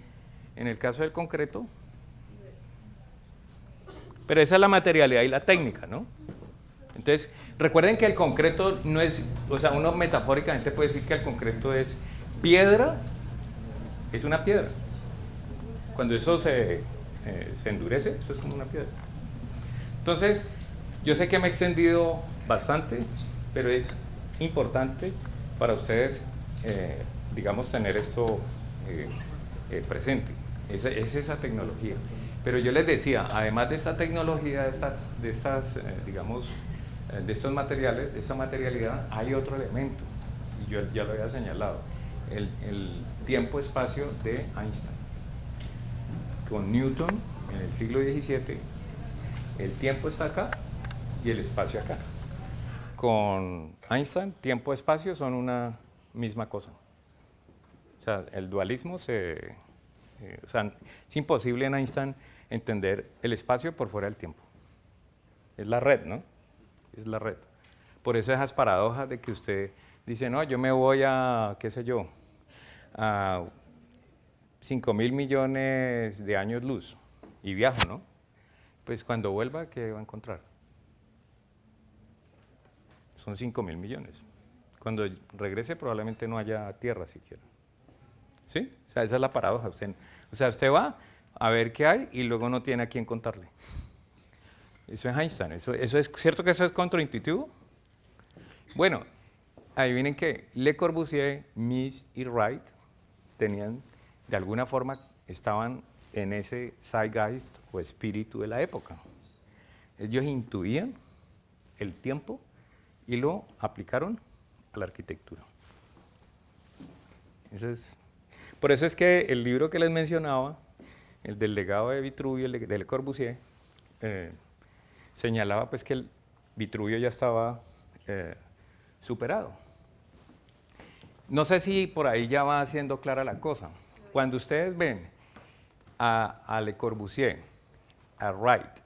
en el caso del concreto, pero esa es la materialidad y la técnica, ¿no? Entonces, recuerden que el concreto no es, o sea, uno metafóricamente puede decir que el concreto es piedra, es una piedra. Cuando eso se endurece, eso es como una piedra. Entonces, yo sé que me he extendido bastante, pero es importante para ustedes, digamos, tener esto presente. Es esa tecnología. Pero yo les decía, además de esta tecnología, digamos, de estos materiales, de esta materialidad, hay otro elemento, y yo ya lo había señalado, el tiempo-espacio de Einstein. Con Newton, en el siglo XVII, el tiempo está acá y el espacio acá. Con Einstein, tiempo-espacio son una misma cosa. O sea, el dualismo o sea, es imposible en Einstein entender el espacio por fuera del tiempo. Es la red, ¿no? Es la red. Por eso esas paradojas de que usted dice, no, yo me voy a, qué sé yo, a 5.000 millones de años luz y viajo, ¿no? Pues cuando vuelva, ¿qué va a encontrar? Son 5.000 millones. Cuando regrese probablemente no haya tierra siquiera. ¿Sí? O sea, esa es la paradoja. Usted va a ver qué hay y luego no tiene a quién contarle. Eso es Einstein. ¿Eso es cierto que eso es contraintuitivo? Bueno, adivinen que Le Corbusier, Mies y Wright tenían, de alguna forma, estaban en ese zeitgeist o espíritu de la época. Ellos intuían el tiempo y lo aplicaron a la arquitectura. Por eso es que el libro que les mencionaba, el del legado de Vitruvio, el de Le Corbusier, señalaba pues que el Vitruvio ya estaba superado. No sé si por ahí ya va siendo clara la cosa. Cuando ustedes ven a Le Corbusier, a Wright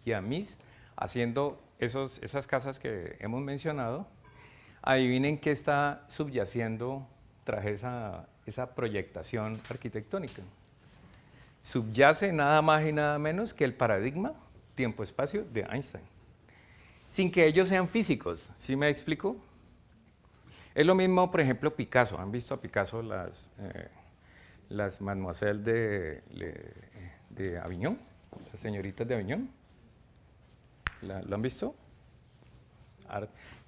y a Mies haciendo esas casas que hemos mencionado, adivinen qué está subyaciendo tras esa proyectación arquitectónica. Subyace nada más y nada menos que el paradigma tiempo-espacio de Einstein, sin que ellos sean físicos. ¿Sí me explico? Es lo mismo, por ejemplo, Picasso. ¿Han visto a Picasso las mademoiselles de Avignon? Las señoritas de Avignon. ¿Lo han visto?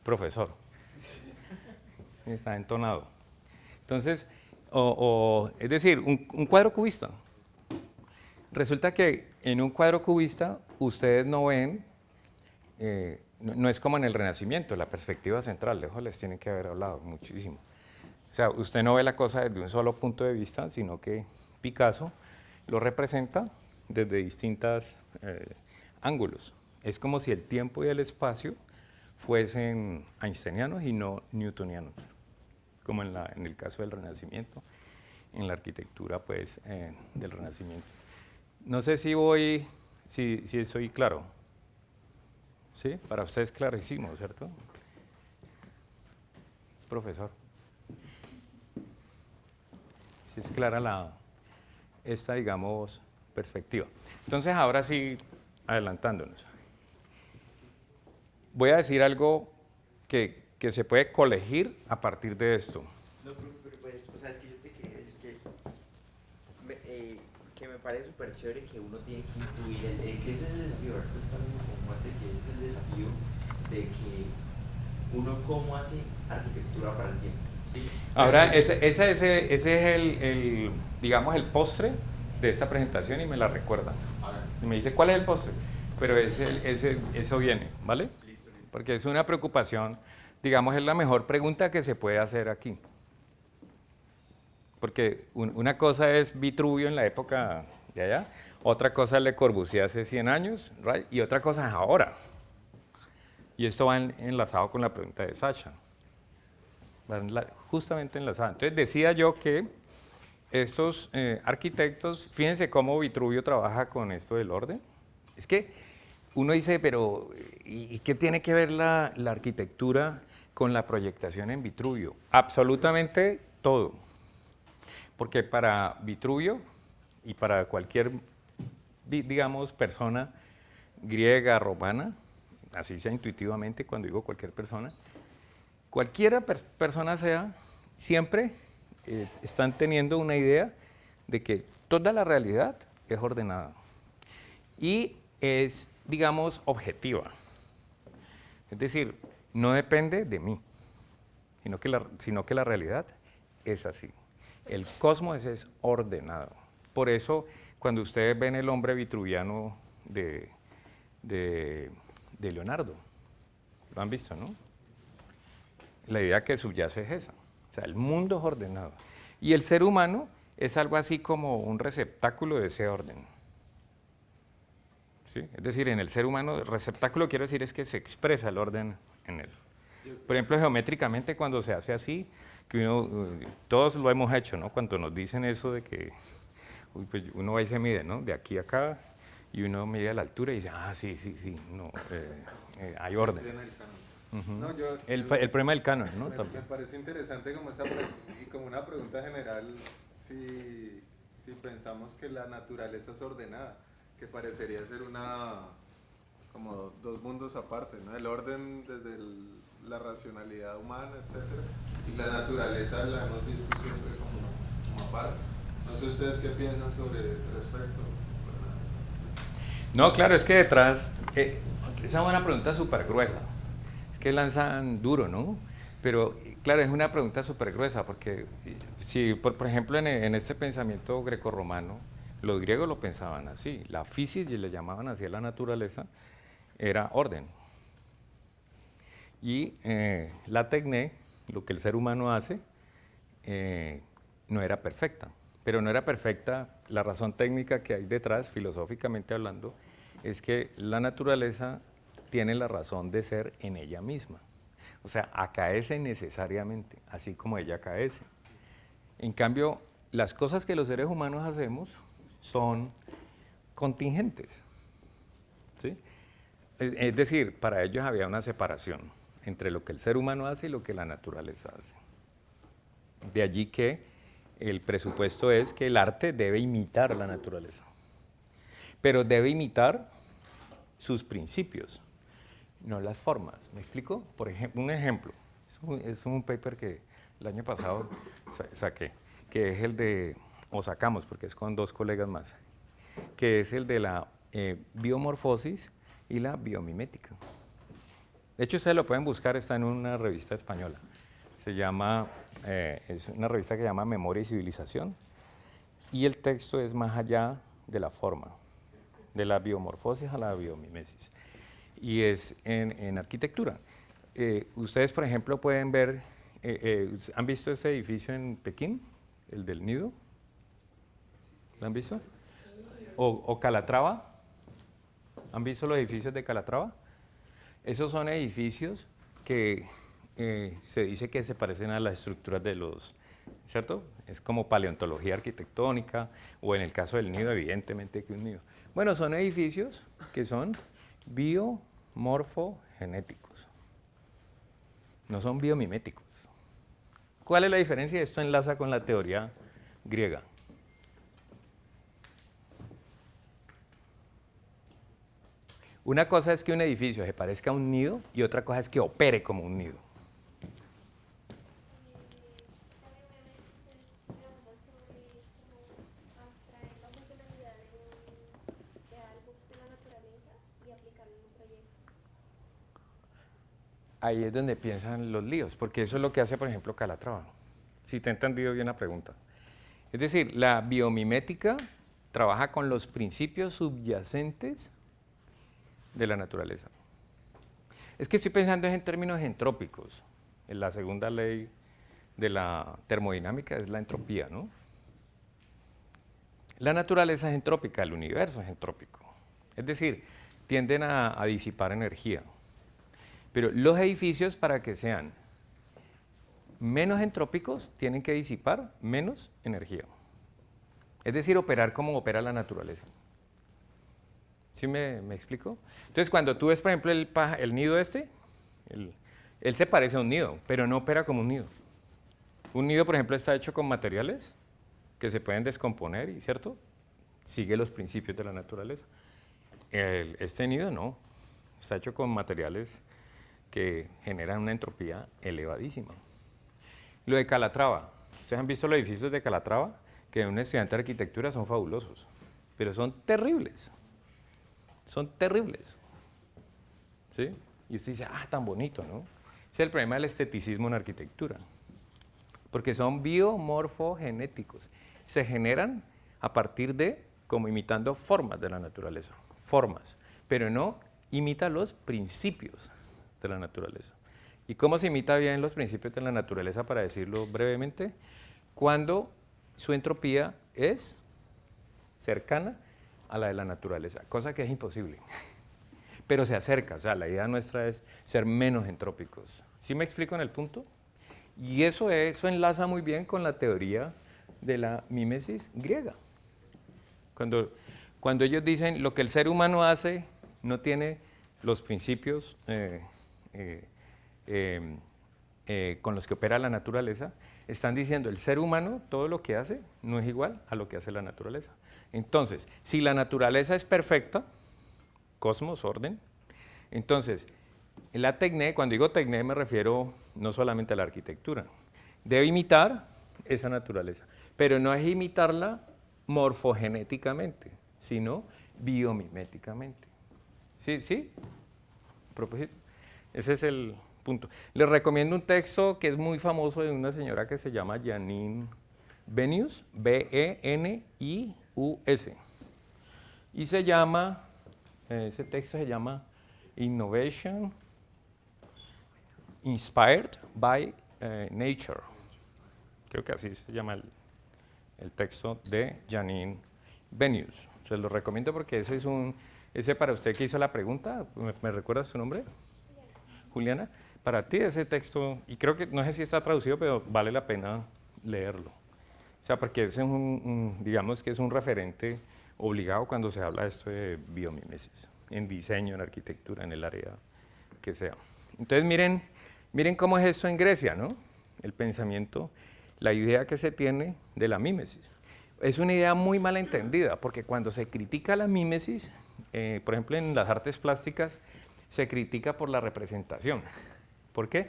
Profesor. Está entonado. Entonces, es decir, un cuadro cubista. Resulta que en un cuadro cubista ustedes no ven, no es como en el Renacimiento, la perspectiva central, de eso les tiene que haber hablado muchísimo. O sea, usted no ve la cosa desde un solo punto de vista, sino que Picasso lo representa desde distintos ángulos. Es como si el tiempo y el espacio fuesen einsteinianos y no newtonianos, como en el caso del Renacimiento, en la arquitectura pues, del Renacimiento. No sé si soy claro. ¿Sí? Para ustedes clarísimo, ¿cierto? Profesor. Si es clara esta, digamos, perspectiva. Entonces, ahora sí, adelantándonos. Voy a decir algo que se puede colegir a partir de esto. No, pero pues, o sea, es que yo te quería decir que me parece súper chévere que uno tiene que intuir, que ese es el desafío, ¿verdad? Estamos con Mate, que ese es el desafío de que uno cómo hace arquitectura para el tiempo. ¿Sí? Ahora, ese es el, digamos, el postre de esta presentación y me la recuerda. Y me dice, ¿cuál es el postre? Pero eso viene, ¿vale? Porque es una preocupación, digamos, es la mejor pregunta que se puede hacer aquí. Porque una cosa es Vitruvio en la época de allá, otra cosa es Le Corbusier hace 100 años, right? Y otra cosa es ahora. Y esto va enlazado con la pregunta de Sasha. Justamente enlazado. Entonces decía yo que estos arquitectos, fíjense cómo Vitruvio trabaja con esto del orden. Es que uno dice, pero ¿y qué tiene que ver la arquitectura con la proyectación en Vitruvio? Absolutamente todo. Porque para Vitruvio y para cualquier, digamos, persona griega, romana, así sea intuitivamente cuando digo cualquier persona, cualquiera persona sea, siempre están teniendo una idea de que toda la realidad es ordenada y es, digamos, objetiva. Es decir, no depende de mí, sino que la realidad es así. El cosmos es ordenado. Por eso, cuando ustedes ven el hombre vitruviano de Leonardo, lo han visto, ¿no? La idea que subyace es esa. O sea, el mundo es ordenado. Y el ser humano es algo así como un receptáculo de ese orden. ¿Sí? Es decir, en el ser humano, el receptáculo quiero decir es que se expresa el orden en él. Por ejemplo, geométricamente cuando se hace así, que todos lo hemos hecho, ¿no? Cuando nos dicen eso de que pues uno va y se mide, ¿no? De aquí a acá, y uno mide a la altura y dice, sí, no, hay orden. No, El problema del canon, ¿no? Me parece interesante y como una pregunta general, si pensamos que la naturaleza es ordenada, que parecería ser como dos mundos aparte, ¿no? El orden desde la racionalidad humana, etc. Y la naturaleza la hemos visto siempre como aparte. No sé ustedes qué piensan sobre respecto. No, claro, es que detrás, esa es una pregunta súper gruesa. Es que lanzan duro, ¿no? Pero, claro, es una pregunta súper gruesa, porque si, por ejemplo, en este pensamiento grecorromano, los griegos lo pensaban así, la physis, y le llamaban así a la naturaleza, era orden. Y la tecné, lo que el ser humano hace, no era perfecta. Pero no era perfecta, la razón técnica que hay detrás, filosóficamente hablando, es que la naturaleza tiene la razón de ser en ella misma. O sea, acaece necesariamente, así como ella acaece. En cambio, las cosas que los seres humanos hacemos son contingentes, ¿sí? Es decir, para ellos había una separación entre lo que el ser humano hace y lo que la naturaleza hace. De allí que el presupuesto es que el arte debe imitar a la naturaleza, pero debe imitar sus principios, no las formas. ¿Me explico? Por ejemplo, un ejemplo, es un paper que el año pasado saqué, que es el de, o sacamos porque es con 2 colegas más, que es el de la biomorfosis y la biomimética. De hecho, ustedes lo pueden buscar, está en una revista española. Se llama, es una revista que se llama Memoria y Civilización, y el texto es más allá de la forma, de la biomorfosis a la biomimesis, y es en arquitectura. Ustedes, por ejemplo, pueden ver, ¿han visto ese edificio en Pekín, el del Nido? ¿Lo han visto? O Calatrava. ¿Han visto los edificios de Calatrava? Esos son edificios que se dice que se parecen a las estructuras de los, ¿cierto? Es como paleontología arquitectónica, o en el caso del Nido, evidentemente que un nido. Bueno, son edificios que son biomorfogenéticos, no son biomiméticos. ¿Cuál es la diferencia? Esto enlaza con la teoría griega. Una cosa es que un edificio se parezca a un nido y otra cosa es que opere como un nido. Ahí es donde piensan los líos, porque eso es lo que hace, por ejemplo, Calatrava. Si te he entendido bien la pregunta. Es decir, la biomimética trabaja con los principios subyacentes de la naturaleza. Es que estoy pensando en términos entrópicos. En la segunda ley de la termodinámica es la entropía, ¿no? La naturaleza es entrópica, el universo es entrópico. Es decir, tienden a disipar energía. Pero los edificios, para que sean menos entrópicos, tienen que disipar menos energía. Es decir, operar como opera la naturaleza. ¿Sí me explico? Entonces, cuando tú ves, por ejemplo, el nido este, él se parece a un nido, pero no opera como un nido. Un nido, por ejemplo, está hecho con materiales que se pueden descomponer, y ¿cierto? Sigue los principios de la naturaleza. Este nido no, está hecho con materiales que generan una entropía elevadísima. Lo de Calatrava, ustedes han visto los edificios de Calatrava, que un estudiante de arquitectura son fabulosos, pero son terribles. Son terribles, ¿sí? Y usted dice, ah, tan bonito, ¿no? Ese es el problema del esteticismo en arquitectura, porque son biomorfogenéticos, se generan a partir de, como imitando formas de la naturaleza, formas, pero no imita los principios de la naturaleza. ¿Y cómo se imita bien los principios de la naturaleza, para decirlo brevemente? Cuando su entropía es cercana a la de la naturaleza, cosa que es imposible, pero se acerca. O sea, la idea nuestra es ser menos entrópicos. ¿Sí me explico en el punto? Y eso enlaza muy bien con la teoría de la mimesis griega. Cuando ellos dicen lo que el ser humano hace no tiene los principios con los que opera la naturaleza, están diciendo el ser humano, todo lo que hace no es igual a lo que hace la naturaleza. Entonces, si la naturaleza es perfecta, cosmos, orden, entonces la tecné, cuando digo tecné me refiero no solamente a la arquitectura. Debe imitar esa naturaleza, pero no es imitarla morfogenéticamente, sino biomiméticamente. ¿Sí? ¿Sí? Propósito. Ese es el punto. Les recomiendo un texto que es muy famoso de una señora que se llama Janine Benyus, B-E-N-I-U-S. Y se llama, ese texto se llama Innovation Inspired by Nature. Creo que así se llama el texto de Janine Benyus. Se lo recomiendo porque ese para usted que hizo la pregunta, ¿me recuerda su nombre? Juliana. Para ti ese texto, y creo que, no sé si está traducido, pero vale la pena leerlo. O sea, porque ese es digamos que es un referente obligado cuando se habla de esto de biomimesis, en diseño, en arquitectura, en el área que sea. Entonces miren cómo es esto en Grecia, ¿no? El pensamiento, la idea que se tiene de la mímesis. Es una idea muy mal entendida, porque cuando se critica la mímesis, por ejemplo en las artes plásticas, se critica por la representación. ¿Por qué?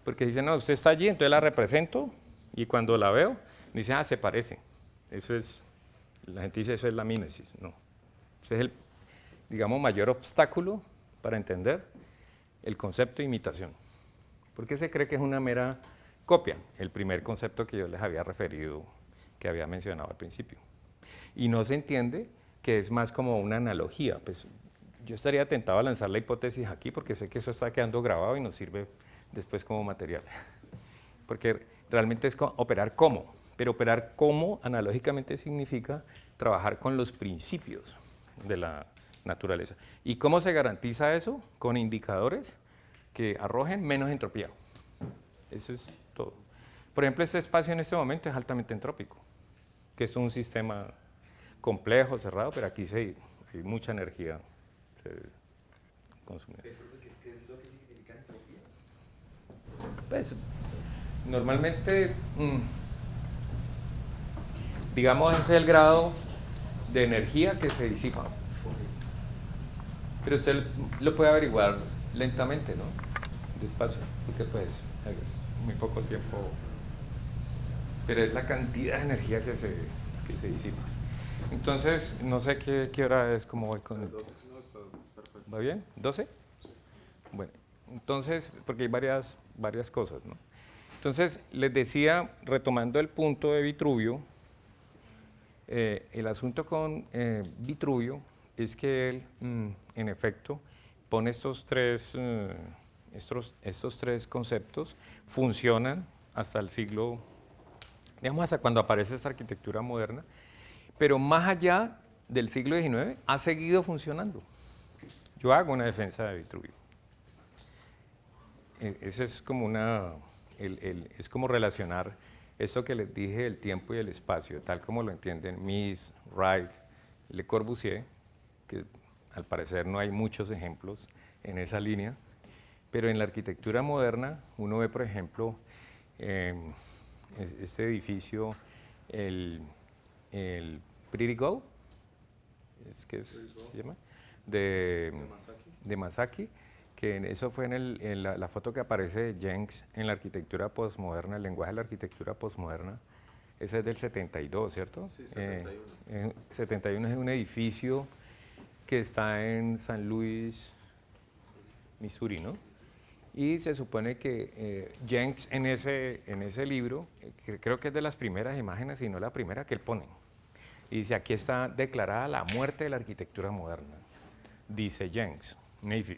Porque dicen, no, usted está allí, entonces la represento, y cuando la veo, dice, ah, se parece. Eso es, la gente dice, eso es la mímesis. No. Ese es el, digamos, mayor obstáculo para entender el concepto de imitación. ¿Por qué se cree que es una mera copia? El primer concepto que yo les había referido, que había mencionado al principio. Y no se entiende que es más como una analogía. Pues yo estaría tentado a lanzar la hipótesis aquí porque sé que eso está quedando grabado y nos sirve después como material. Porque realmente es operar como, pero operar como analógicamente significa trabajar con los principios de la naturaleza. ¿Y cómo se garantiza eso? Con indicadores que arrojen menos entropía. Eso es todo. Por ejemplo, este espacio en este momento es altamente entrópico, que es un sistema complejo, cerrado, pero aquí hay mucha energía consumida. ¿Qué es lo que significa entropía? Pues, normalmente, digamos, ese es el grado de energía que se disipa. Pero usted lo puede averiguar lentamente, ¿no? Despacio, porque pues es muy poco tiempo. Pero es la cantidad de energía que se disipa. Entonces, no sé qué hora es, cómo voy con... 12, no, está perfecto. ¿Va bien? ¿12? Bueno, entonces, porque hay varias cosas, ¿no? Entonces, les decía, retomando el punto de Vitruvio, el asunto con Vitruvio es que él, en efecto, pone estos tres conceptos, funcionan hasta el siglo, digamos, hasta cuando aparece esta arquitectura moderna, pero más allá del siglo XIX ha seguido funcionando. Yo hago una defensa de Vitruvio. Ese es como es como relacionar esto que les dije, el tiempo y el espacio, tal como lo entienden Mies, Wright, Le Corbusier, que al parecer no hay muchos ejemplos en esa línea, pero en la arquitectura moderna uno ve, por ejemplo, este edificio, el Pretty Go, ¿se llama? De Masaki, que eso fue en la foto que aparece de Jenks en la arquitectura postmoderna, el lenguaje de la arquitectura postmoderna. Ese es del 72, ¿cierto? Sí, 71. 71 es un edificio que está en San Luis, Missouri, ¿no? Y se supone que Jenks en ese libro, que creo que es de las primeras imágenes, si no la primera que él pone, y dice, aquí está declarada la muerte de la arquitectura moderna, dice Jenks.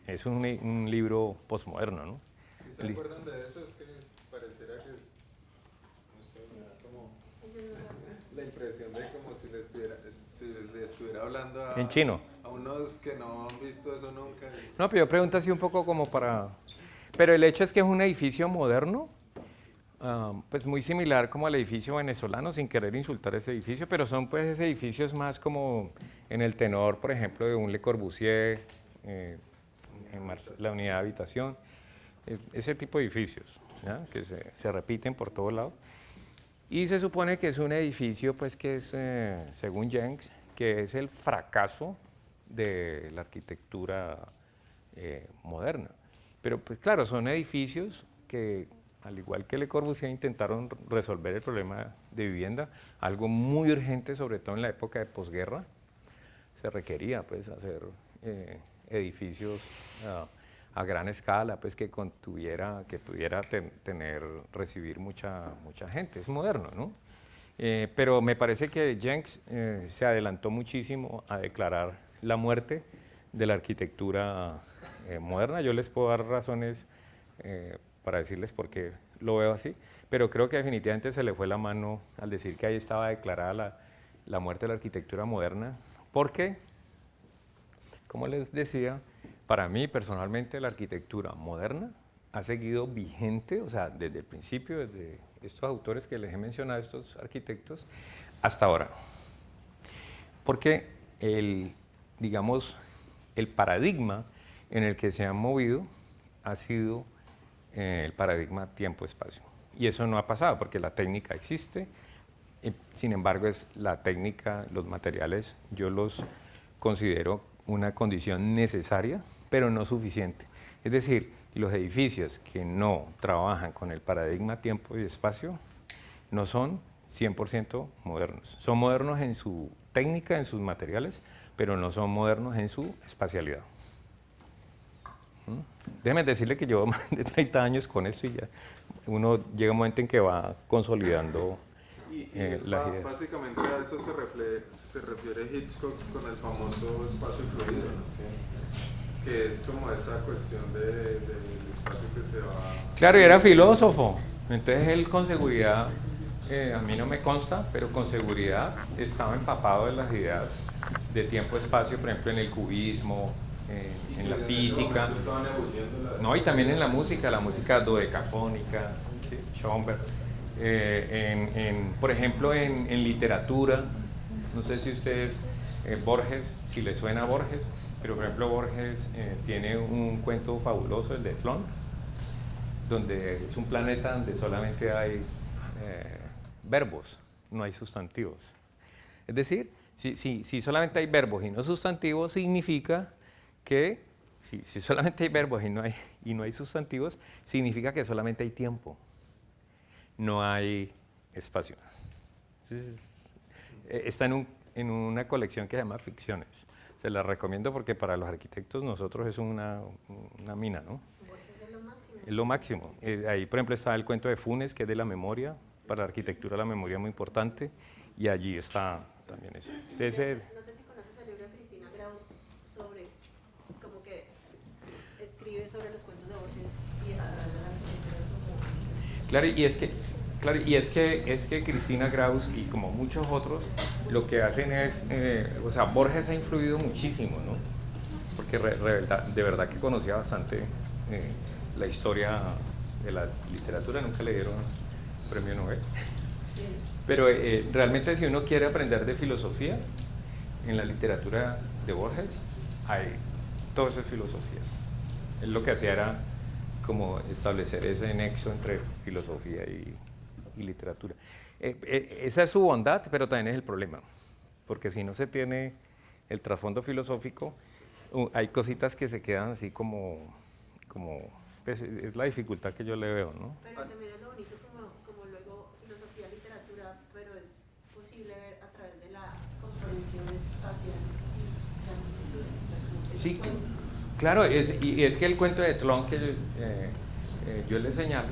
Es un libro postmoderno, ¿no? Si se acuerdan de eso, es que pareciera que no sé, me da como la impresión de como si le estuviera hablando En chino. a unos que no han visto eso nunca. No, pero yo pregunto así un poco como para... Pero el hecho es que es un edificio moderno, pues muy similar como al edificio venezolano, sin querer insultar ese edificio, pero son pues edificios más como en el tenor, por ejemplo, de un Le Corbusier, la unidad de habitación, ese tipo de edificios, ¿ya? Que se repiten por todos lados. Y se supone que es un edificio pues que es, según Jenks, que es el fracaso de la arquitectura moderna. Pero pues claro, son edificios que, al igual que Le Corbusier, intentaron resolver el problema de vivienda, algo muy urgente, sobre todo en la época de posguerra. Se requería pues hacer edificios a gran escala, pues que pudiera recibir mucha gente. Es moderno, ¿no? Pero me parece que Jenks se adelantó muchísimo a declarar la muerte de la arquitectura moderna. Yo les puedo dar razones para decirles por qué lo veo así, pero creo que definitivamente se le fue la mano al decir que ahí estaba declarada la muerte de la arquitectura moderna, porque, como les decía, para mí personalmente la arquitectura moderna ha seguido vigente, o sea, desde el principio, desde estos autores que les he mencionado, estos arquitectos, hasta ahora. Porque digamos, el paradigma en el que se han movido ha sido el paradigma tiempo-espacio. Y eso no ha pasado porque la técnica existe, sin embargo es la técnica, los materiales, yo los considero una condición necesaria, pero no suficiente. Es decir, los edificios que no trabajan con el paradigma tiempo y espacio no son 100% modernos. Son modernos en su técnica, en sus materiales, pero no son modernos en su espacialidad. Déjeme decirle que llevo más de 30 años con esto y ya uno llega un momento en que va consolidando las ideas. Básicamente a eso se refiere Hitchcock con el famoso espacio fluido, ¿no? Que es como esa cuestión del espacio que se va... Claro, y era filósofo, entonces él con seguridad, a mí no me consta, pero con seguridad estaba empapado de las ideas de tiempo-espacio, por ejemplo en el cubismo, en la física, no, y también en la música dodecafónica, ¿sí? Schoenberg, por ejemplo en literatura, no sé si ustedes, Borges, si les suena Borges, pero por ejemplo Borges tiene un cuento fabuloso, el de Tlön, donde es un planeta donde solamente hay verbos, no hay sustantivos. Es decir, si solamente hay verbos y no sustantivos, significa que, si solamente hay verbos y no hay sustantivos, significa que solamente hay tiempo, no hay espacio. Entonces, está en una colección que se llama Ficciones. Se la recomiendo porque para los arquitectos nosotros es una mina, ¿no? Es lo máximo. Ahí, por ejemplo, está el cuento de Funes, que es de la memoria. Para la arquitectura la memoria es muy importante, y allí está también eso. Entonces, no sé si conoces el libro de Cristina Grau sobre, como que escribe sobre los cuentos de Borges y a través de la arquitectura. Claro, y es que Cristina Grau y como muchos otros lo que hacen es, o sea, Borges ha influido muchísimo, ¿no? Porque de verdad que conocía bastante la historia de la literatura, nunca le dieron premio Nobel. Sí. Pero realmente si uno quiere aprender de filosofía, en la literatura de Borges todo eso es filosofía. Él lo que hacía era como establecer ese nexo entre filosofía y literatura. Esa es su bondad, pero también es el problema, porque si no se tiene el trasfondo filosófico, hay cositas que se quedan así como pues, es la dificultad que yo le veo, ¿no? Pero también es lo bonito como luego filosofía, literatura, pero es posible ver a través de la comprensión espacial y sí, claro, y es que el cuento de Tlön que yo le señalo,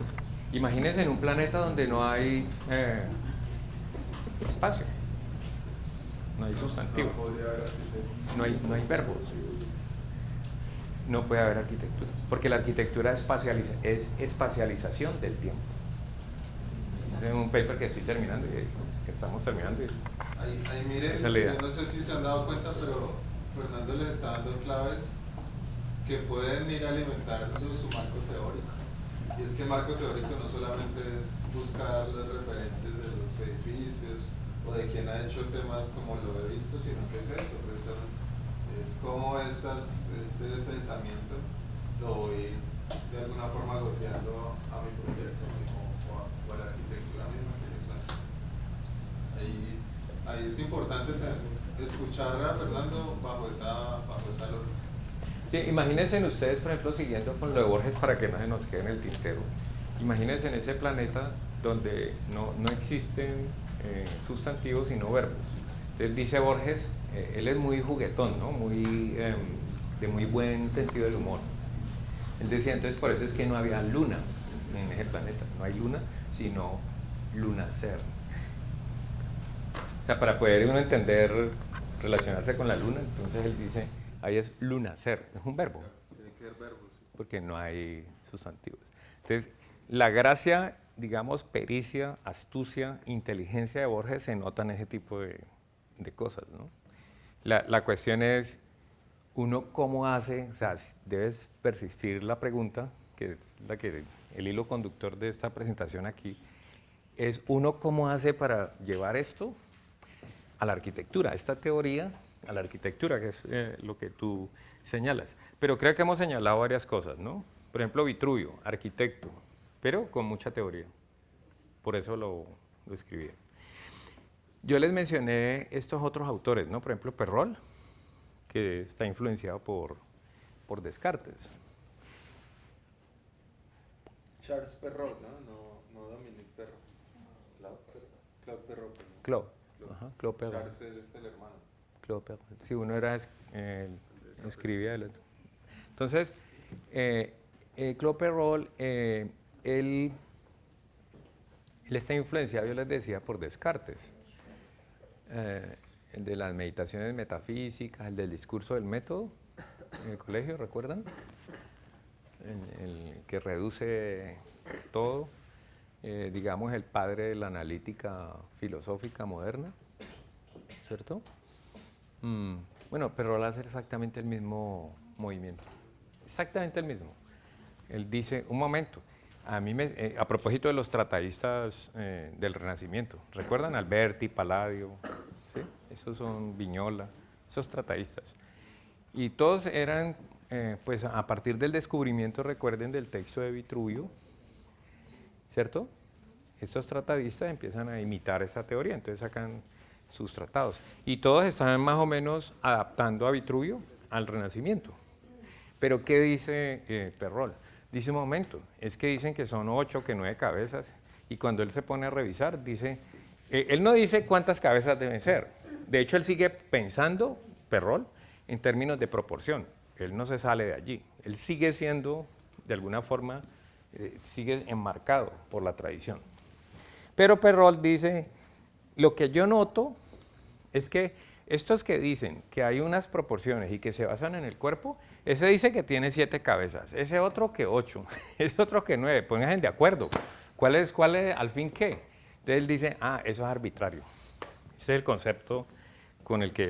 imagínense en un planeta donde no hay espacio, no hay sustantivo, no hay verbos, no puede haber arquitectura, porque la arquitectura es espacialización del tiempo. Es un paper que estoy terminando y que estamos terminando. Ahí miren, yo no sé si se han dado cuenta, pero Fernando les está dando claves que pueden ir alimentando su marco teórico. Y es que el marco teórico no solamente es buscar los referentes de los edificios o de quien ha hecho temas como lo he visto, sino que es esto, precisamente. Es como este pensamiento lo voy de alguna forma goteando a mi proyecto o a la arquitectura misma que yo planteo. Ahí es importante escuchar a Fernando bajo esa lógica. Sí, imagínense ustedes, por ejemplo, siguiendo con lo de Borges para que no se nos quede en el tintero. Imagínense en ese planeta donde no existen sustantivos sino verbos. Entonces dice Borges, él es muy juguetón, ¿no? De muy buen sentido del humor. Él decía entonces por eso es que no había luna en ese planeta, no hay luna sino lunacer. O sea, para poder uno entender, relacionarse con la luna, entonces él dice, ahí es lunacer, es un verbo. Tiene que haber verbos. Porque no hay sustantivos. Entonces, la gracia, digamos, pericia, astucia, inteligencia de Borges se nota en ese tipo de cosas, ¿no? La cuestión es, uno cómo hace, o sea, debes persistir la pregunta, que es el hilo conductor de esta presentación aquí, es uno cómo hace para llevar esto a la arquitectura, esta teoría a la arquitectura, que es lo que tú señalas. Pero creo que hemos señalado varias cosas, ¿no? Por ejemplo, Vitruvio, arquitecto, pero con mucha teoría. Por eso lo escribí. Yo les mencioné estos otros autores, ¿no? Por ejemplo, Perrol, que está influenciado por Descartes. Charles Perrault, no Dominique Perrault. Claude Perrault. Claude. Ajá, Claude Perrault. Charles es el hermano. Claude Perrault. Sí, uno era escribía el otro. Entonces, Claude Perrault, él está influenciado, yo les decía, por Descartes. El de las meditaciones metafísicas, el del discurso del método, en el colegio, ¿recuerdan? El que reduce todo, digamos, el padre de la analítica filosófica moderna, ¿cierto? Bueno, Perrault hace exactamente el mismo movimiento, exactamente el mismo. Él dice, un momento, a propósito de los tratadistas del Renacimiento, ¿recuerdan? Alberti, Palladio, ¿sí? Esos son Vignola, esos tratadistas. Y todos eran, pues a partir del descubrimiento, recuerden, del texto de Vitruvio, ¿cierto? Estos tratadistas empiezan a imitar esa teoría, entonces sacan sus tratados. Y todos están más o menos adaptando a Vitruvio al Renacimiento. Pero ¿qué dice Perrault? Dice, un momento, es que dicen que son 8, que 9 cabezas, y cuando él se pone a revisar, dice, él no dice cuántas cabezas deben ser. De hecho, él sigue pensando, Perrault, en términos de proporción. Él no se sale de allí. Él sigue siendo, de alguna forma, sigue enmarcado por la tradición. Pero Perrault dice, lo que yo noto es que estos que dicen que hay unas proporciones y que se basan en el cuerpo, ese dice que tiene 7 cabezas, ese otro que 8, ese otro que 9, pónganse de acuerdo. ¿Cuál es al fin qué? Entonces él dice, eso es arbitrario. Ese es el concepto con el que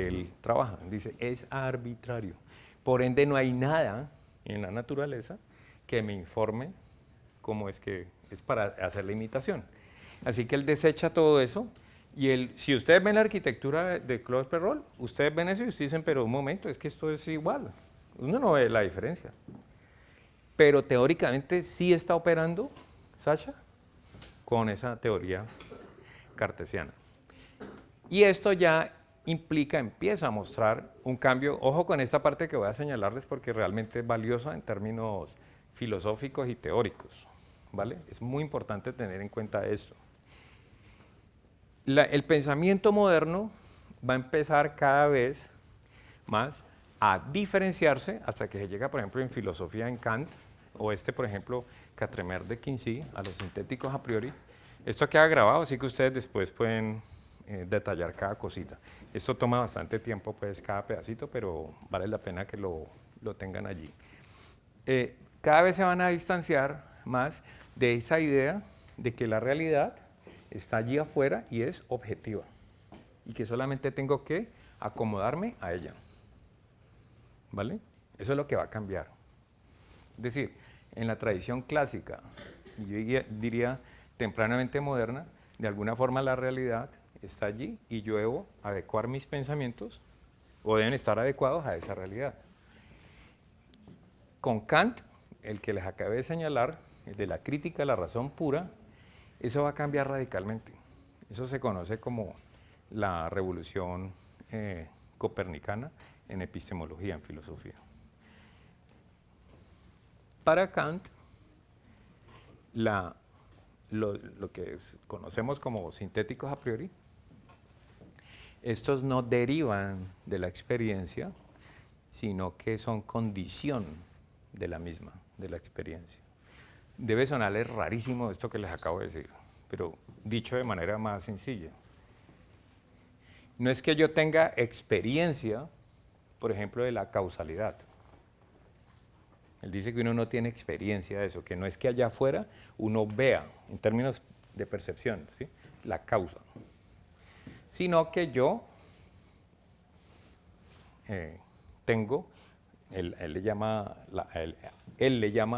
él trabaja. Dice, es arbitrario. Por ende, no hay nada en la naturaleza que me informe cómo es que es para hacer la imitación. Así que él desecha todo eso. Y si ustedes ven la arquitectura de Claude Perrault, ustedes ven eso y ustedes dicen, pero un momento, es que esto es igual. Uno no ve la diferencia. Pero teóricamente sí está operando, Sasha, con esa teoría cartesiana. Y esto ya empieza a mostrar un cambio. Ojo con esta parte que voy a señalarles porque realmente es valiosa en términos filosóficos y teóricos, ¿vale? Es muy importante tener en cuenta esto. El pensamiento moderno va a empezar cada vez más a diferenciarse hasta que se llega, por ejemplo, en filosofía en Kant, o por ejemplo, Quatremer de Quincy, a los sintéticos a priori. Esto queda grabado, así que ustedes después pueden detallar cada cosita. Esto toma bastante tiempo, pues, cada pedacito, pero vale la pena que lo tengan allí. Cada vez se van a distanciar más de esa idea de que la realidad está allí afuera y es objetiva, y que solamente tengo que acomodarme a ella, ¿vale? Eso es lo que va a cambiar. Es decir, en la tradición clásica, y yo diría tempranamente moderna, de alguna forma la realidad está allí y yo debo adecuar mis pensamientos, o deben estar adecuados a esa realidad. Con Kant, el que les acabé de señalar, el de la crítica de la razón pura, eso va a cambiar radicalmente. Eso se conoce como la revolución copernicana, en epistemología, en filosofía. Para Kant, lo que conocemos como sintéticos a priori, estos no derivan de la experiencia, sino que son condición de la misma, de la experiencia. Debe sonarles rarísimo esto que les acabo de decir, pero dicho de manera más sencilla. No es que yo tenga experiencia, por ejemplo, de la causalidad. Él dice que uno no tiene experiencia de eso, que no es que allá afuera uno vea, en términos de percepción, ¿sí?, la causa, sino que yo tengo, él le llama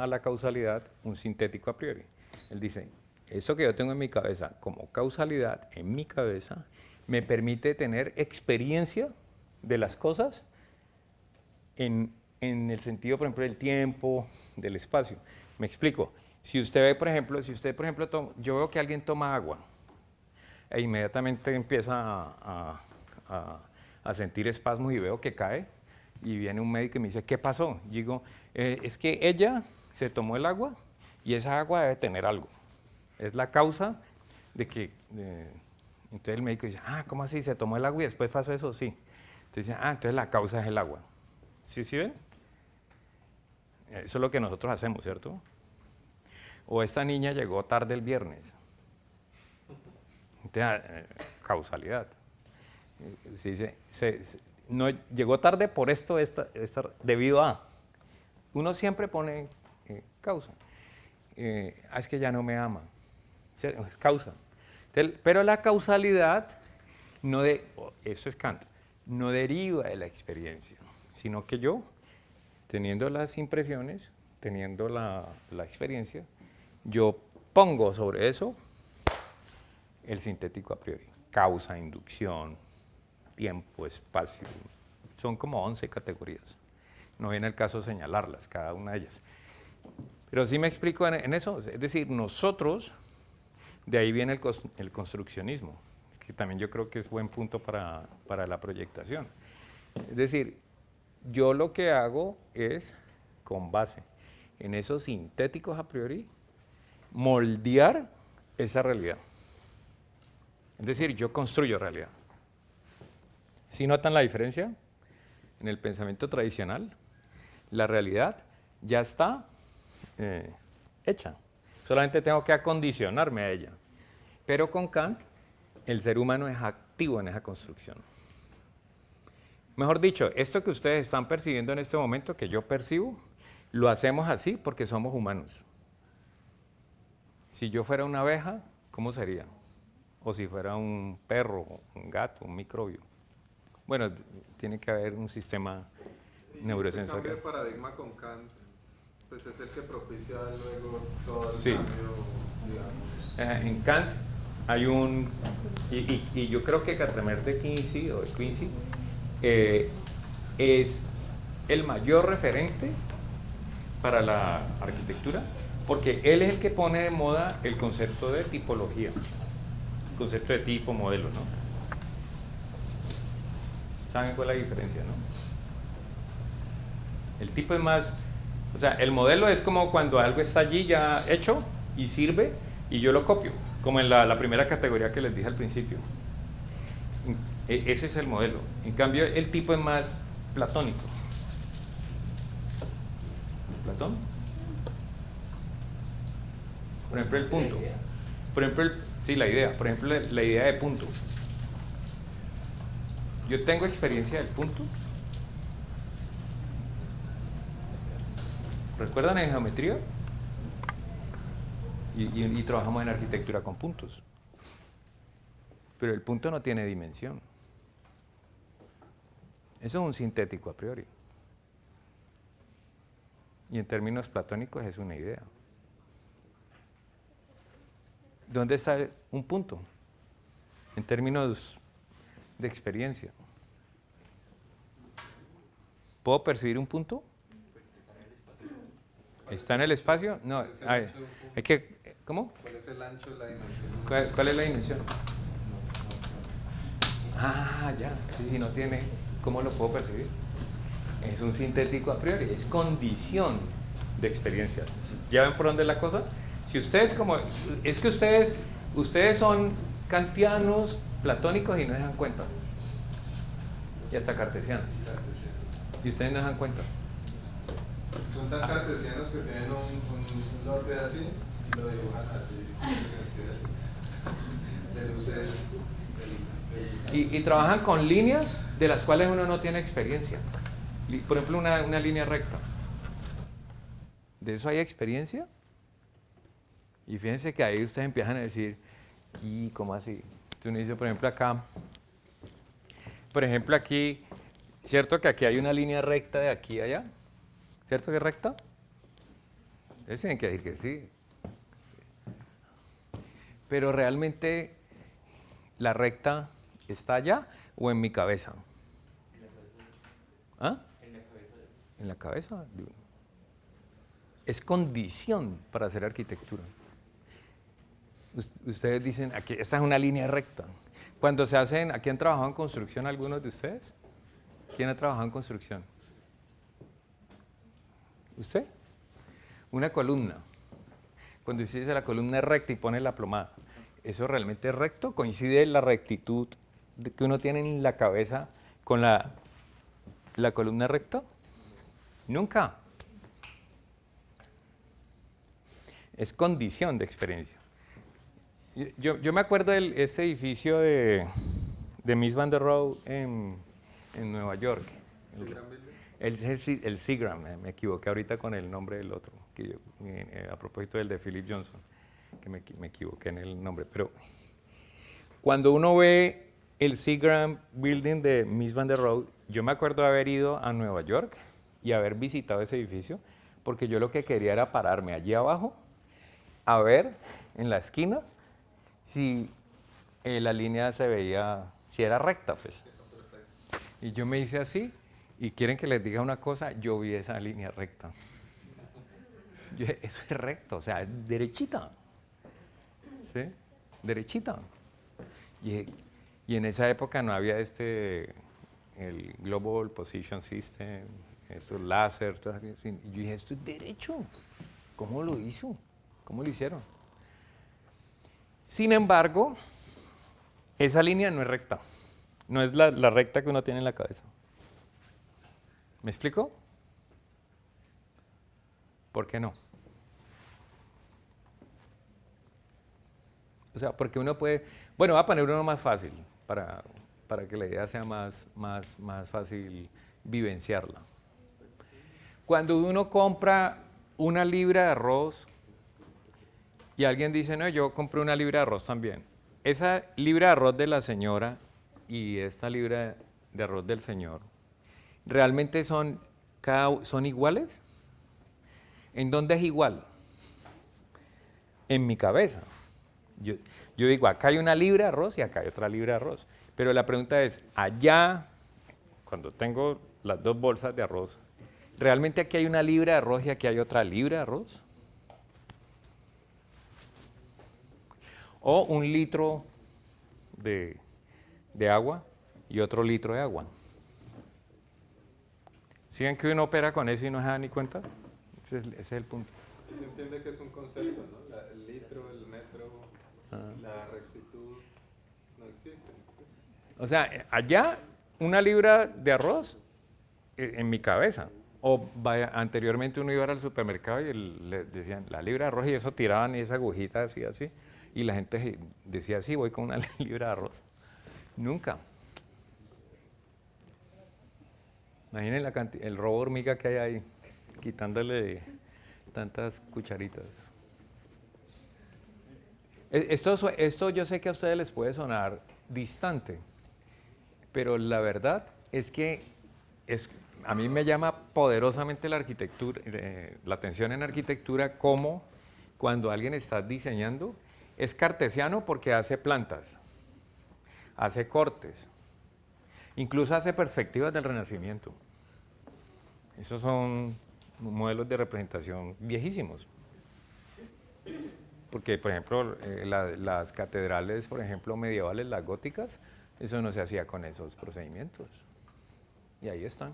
a la causalidad un sintético a priori. Él dice, eso que yo tengo en mi cabeza como causalidad en mi cabeza me permite tener experiencia de las cosas en el sentido, por ejemplo, del tiempo, del espacio. Me explico. Si usted ve, por ejemplo, yo veo que alguien toma agua e inmediatamente empieza a sentir espasmos y veo que cae, y viene un médico y me dice, ¿qué pasó? Y digo, es que ella se tomó el agua y esa agua debe tener algo. Es la causa de que... entonces el médico dice, ¿cómo así? ¿Se tomó el agua y después pasó eso? Sí. Entonces dice, entonces la causa es el agua. ¿Sí ven? Eso es lo que nosotros hacemos, ¿cierto? O esta niña llegó tarde el viernes. Entonces, causalidad. Se dice, no, llegó tarde por esto, debido a. Uno siempre pone causa. Es que ya no me ama. Es causa. Entonces, pero la causalidad, eso es Kant, no deriva de la experiencia, sino que yo, teniendo las impresiones, teniendo la experiencia, yo pongo sobre eso el sintético a priori. Causa, inducción, tiempo, espacio, son como 11 categorías. No viene el caso señalarlas, cada una de ellas. Pero sí me explico en eso, es decir, nosotros, de ahí viene el construccionismo, que también yo creo que es buen punto para la proyectación. Es decir, yo lo que hago es, con base en esos sintéticos a priori, moldear esa realidad. Es decir, yo construyo realidad. ¿Sí notan la diferencia? En el pensamiento tradicional, la realidad ya está hecha. Solamente tengo que acondicionarme a ella. Pero con Kant, el ser humano es activo en esa construcción. Mejor dicho, esto que ustedes están percibiendo en este momento, que yo percibo, lo hacemos así porque somos humanos. Si yo fuera una abeja, ¿cómo sería? O si fuera un perro, un gato, un microbio. Bueno, tiene que haber un sistema neurosensorial. Ese cambio de paradigma con Kant, pues es el que propicia luego todo el Sí. cambio, digamos. En Kant hay y yo creo que Gadamer de Quincy, es el mayor referente para la arquitectura, porque él es el que pone de moda el concepto de tipología, el concepto de tipo, modelo, ¿no? ¿Saben cuál es la diferencia, no? El tipo es más, o sea, el modelo es como cuando algo está allí ya hecho y sirve y yo lo copio, como en la primera categoría que les dije al principio. Ese es el modelo. En cambio, el tipo es más platónico. ¿Platón? Por ejemplo, el punto. Por ejemplo, sí, la idea. Por ejemplo, la idea de punto. Yo tengo experiencia del punto. ¿Recuerdan en geometría? Y trabajamos en arquitectura con puntos. Pero el punto no tiene dimensión. Eso es un sintético a priori. Y en términos platónicos es una idea. ¿Dónde está un punto? En términos de experiencia. ¿Puedo percibir un punto? ¿Está en el espacio? No, hay que, ¿cómo? ¿Cuál es el ancho de la dimensión? ¿Cuál es la dimensión? Ya. Si no tiene, ¿cómo lo puedo percibir? es un sintético a priori, es condición de experiencia. ¿Ya ven por dónde es la cosa? Si ustedes es que ustedes son kantianos, platónicos y no se dan cuenta. Y hasta cartesianos. Y ustedes no se dan cuenta. Son tan cartesianos que tienen un lote así y lo dibujan así, en ese sentido de luces. Y trabajan con líneas de las cuales uno no tiene experiencia. Por ejemplo, una línea recta. ¿De eso hay experiencia? Y fíjense que ahí ustedes empiezan a decir, ¿y cómo así? Entonces uno dice, por ejemplo, acá, aquí, ¿cierto que aquí hay una línea recta de aquí a allá? ¿Cierto que es recta? Ustedes tienen que decir que sí. Pero realmente, ¿la recta está allá o en mi cabeza? ¿Ah? En la cabeza. Es condición para hacer arquitectura. Ustedes dicen, aquí, esta es una línea recta. Cuando se hacen, ¿aquí han trabajado en construcción algunos de ustedes? ¿Quién ha trabajado en construcción? ¿Usted? Una columna. Cuando usted dice la columna es recta y pone la plomada, ¿eso realmente es recto? ¿Coincide la rectitud que uno tiene en la cabeza con la columna recta? Nunca. Es condición de experiencia. Yo me acuerdo de ese edificio de Mies van der Rohe en Nueva York. El Seagram, me equivoqué ahorita con el nombre del otro, a propósito del de Philip Johnson, que me equivoqué en el nombre. Pero cuando uno ve el Seagram Building de Mies van der Rohe, yo me acuerdo de haber ido a Nueva York y haber visitado ese edificio, porque yo lo que quería era pararme allí abajo a ver en la esquina si la línea se veía, si era recta, pues. Y yo me hice así, y quieren que les diga una cosa, yo vi esa línea recta. Yo dije, eso es recto, o sea, es derechita. ¿Sí? Derechita. Y en esa época no había el Global Position System, estos láser, todo aquello. Y yo dije, esto es derecho. ¿Cómo lo hizo? ¿Cómo lo hicieron? Sin embargo, esa línea no es recta. No es la recta que uno tiene en la cabeza. ¿Me explico? ¿Por qué no? O sea, porque uno puede... Bueno, voy a poner uno más fácil para que la idea sea más fácil vivenciarla. Cuando uno compra una libra de arroz y alguien dice, no, yo compré una libra de arroz también. Esa libra de arroz de la señora y esta libra de arroz del señor, ¿realmente son iguales? ¿En dónde es igual? En mi cabeza. Yo digo, acá hay una libra de arroz y acá hay otra libra de arroz. Pero la pregunta es, allá, cuando tengo las dos bolsas de arroz, ¿realmente aquí hay una libra de arroz y aquí hay otra libra de arroz? O un litro de agua y otro litro de agua. ¿Sí ven que uno opera con eso y no se da ni cuenta? Ese es el punto. Sí se entiende que es un concepto, ¿no? El litro, el metro, la rectitud, no existen. O sea, allá una libra de arroz en mi cabeza. O anteriormente uno iba al supermercado y le decían la libra de arroz y eso tiraban esa agujita así. Y la gente decía, sí, voy con una libra de arroz. Nunca. Imaginen el robo hormiga que hay ahí, quitándole tantas cucharitas. Esto yo sé que a ustedes les puede sonar distante, pero la verdad es que a mí me llama poderosamente la arquitectura, la atención en arquitectura, como cuando alguien está diseñando, es cartesiano porque hace plantas, hace cortes, incluso hace perspectivas del Renacimiento. Esos son modelos de representación viejísimos. Porque, por ejemplo, las catedrales, por ejemplo, medievales, las góticas, eso no se hacía con esos procedimientos. Y ahí están.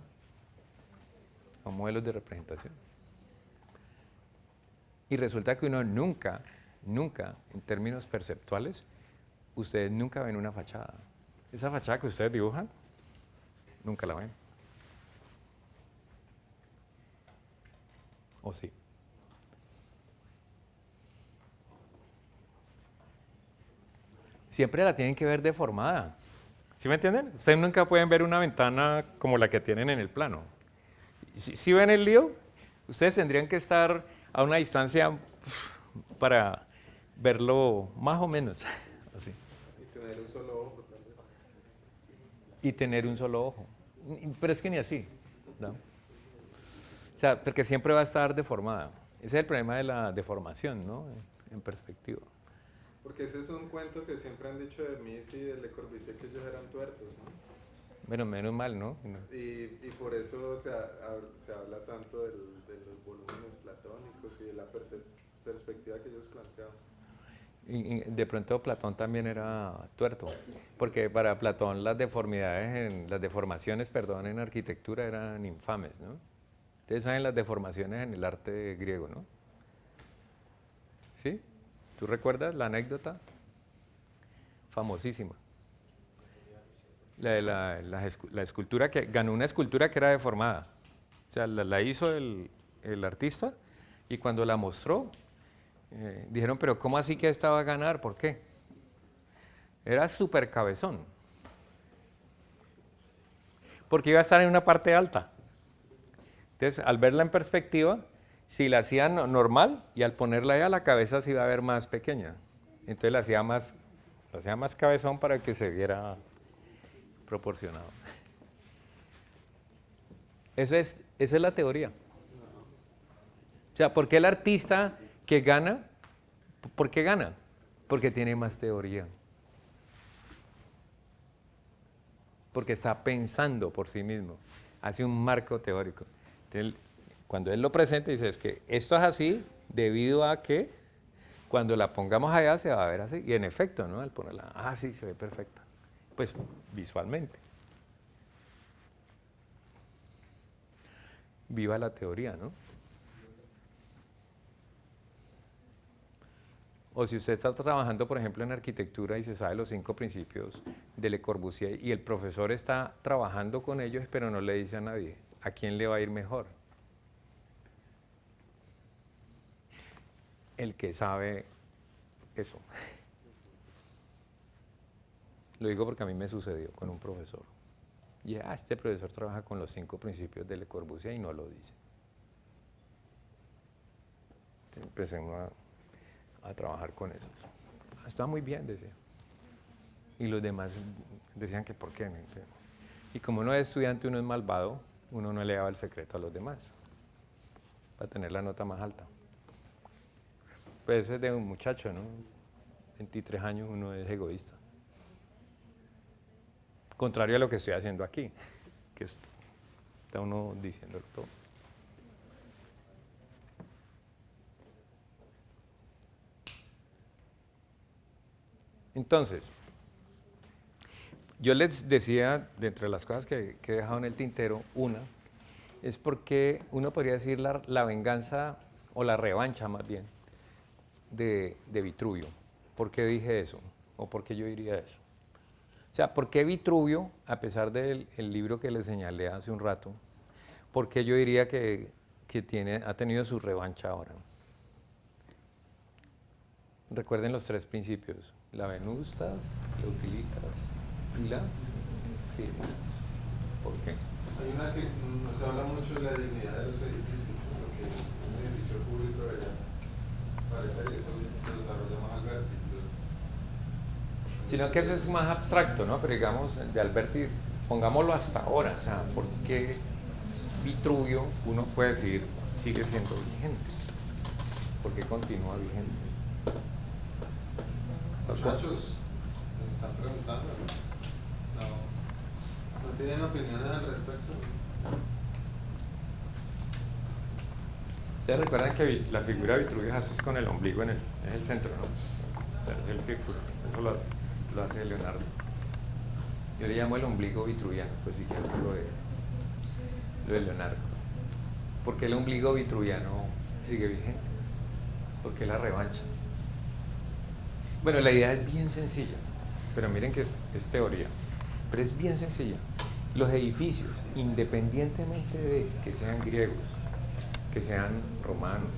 son modelos de representación. Y resulta que uno nunca, en términos perceptuales, ustedes nunca ven una fachada. Esa fachada que ustedes dibujan, nunca la ven. ¿O sí? Siempre la tienen que ver deformada. ¿Sí me entienden? Ustedes nunca pueden ver una ventana como la que tienen en el plano. Si ven el lío, ustedes tendrían que estar a una distancia para verlo más o menos así. Y tener un solo ojo también. Y tener un solo ojo. Pero es que ni así, ¿no? O sea, porque siempre va a estar deformada. Ese es el problema de la deformación, ¿no? En perspectiva. Porque ese es un cuento que siempre han dicho de Mies y de Le Corbusier, que ellos eran tuertos, ¿no? Bueno, menos mal, ¿no? Y por eso se habla tanto de los volúmenes platónicos y de la perspectiva que ellos planteaban. Y de pronto Platón también era tuerto, porque para Platón las deformaciones en arquitectura eran infames, ¿no? Ustedes saben las deformaciones en el arte griego, ¿no? ¿Sí? ¿Tú recuerdas la anécdota? Famosísima. La escultura que ganó una escultura que era deformada. O sea, la hizo el artista y cuando la mostró, dijeron, pero ¿cómo así que esta va a ganar? ¿Por qué? Era súper cabezón. Porque iba a estar en una parte alta. Entonces, al verla en perspectiva, si la hacían normal y al ponerla ahí a la cabeza se iba a ver más pequeña. Entonces la hacía más cabezón para que se viera proporcionado. Esa es la teoría. O sea, ¿por qué el artista que gana? ¿Por qué gana? Porque tiene más teoría. Porque está pensando por sí mismo. Hace un marco teórico. Entonces, cuando él lo presenta, dice, es que esto es así debido a que cuando la pongamos allá se va a ver así. Y en efecto, ¿no? Al ponerla, sí, se ve perfecta. Pues visualmente. Viva la teoría, ¿no? O si usted está trabajando, por ejemplo, en arquitectura y se sabe los 5 principios de Le Corbusier y el profesor está trabajando con ellos, pero no le dice a nadie, ¿a quién le va a ir mejor? El que sabe eso. Lo digo porque a mí me sucedió con un profesor. Y este profesor trabaja con los 5 principios de Le Corbusier y no lo dice. Entonces empecemos a trabajar con eso. Está muy bien, decía. Y los demás decían que por qué. Y como uno es estudiante, uno es malvado, uno no le daba el secreto a los demás para tener la nota más alta. Pues eso es de un muchacho, ¿no? 23 años, uno es egoísta. Contrario a lo que estoy haciendo aquí, que está uno diciéndolo todo. Entonces, yo les decía, de entre las cosas que he dejado en el tintero, una, es porque uno podría decir la venganza, o la revancha más bien, de Vitruvio. ¿Por qué dije eso? ¿O por qué yo diría eso? O sea, ¿por qué Vitruvio, a pesar del libro que les señalé hace un rato, por qué yo diría que ha tenido su revancha ahora? Recuerden los 3 principios, la venustas, la utilitas y la firmas. ¿Por qué? Hay una que nos habla mucho de la dignidad de los edificios, porque un edificio público debería parecer eso, lo desarrolla más Alberti. Sino que eso es más abstracto, ¿no? Pero digamos, de Alberti, pongámoslo hasta ahora, o sea, ¿por qué Vitruvio, uno puede decir, sigue siendo vigente? ¿Por qué continúa vigente? Muchachos, me están preguntando, ¿no tienen opiniones al respecto? Ustedes recuerdan que la figura de Vitruvio es así con el ombligo en el centro, ¿no? O sea, el círculo, eso lo hace Leonardo. Yo le llamo el ombligo vitruviano, pues sí que es lo de Leonardo. ¿Por qué el ombligo vitruviano sigue vigente? ¿Por qué la revancha? Bueno, la idea es bien sencilla, pero miren que es teoría, pero es bien sencilla. Los edificios, independientemente de que sean griegos, que sean romanos,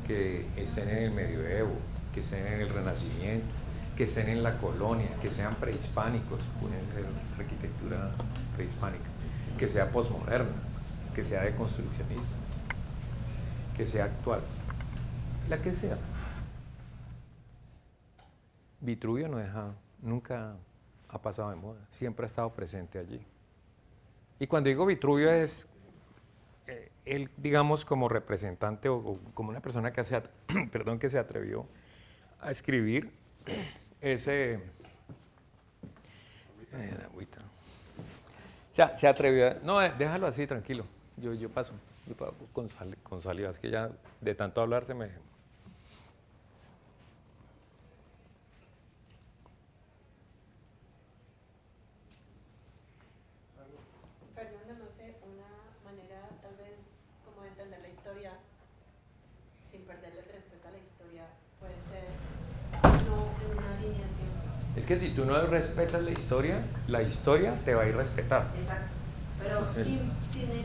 que estén en el medioevo, que estén en el Renacimiento, que estén en la colonia, que sean prehispánicos, pueden ser arquitectura prehispánica, que sea posmoderna, que sea deconstruccionista, que sea actual, la que sea. Vitruvio nunca ha pasado de moda, siempre ha estado presente allí. Y cuando digo Vitruvio es él, digamos, como representante o como una persona que que se atrevió a escribir ese... agüita. O sea, se atrevió a... No, déjalo así, tranquilo. Yo paso con saliva. Es que ya de tanto hablar se me... Fernando, no sé, una manera tal vez como de entender la historia sin perderle el respeto a la historia puede ser no en una línea de tiempo. Es que si tú no respetas la historia te va a ir respetar. Exacto. Pero sin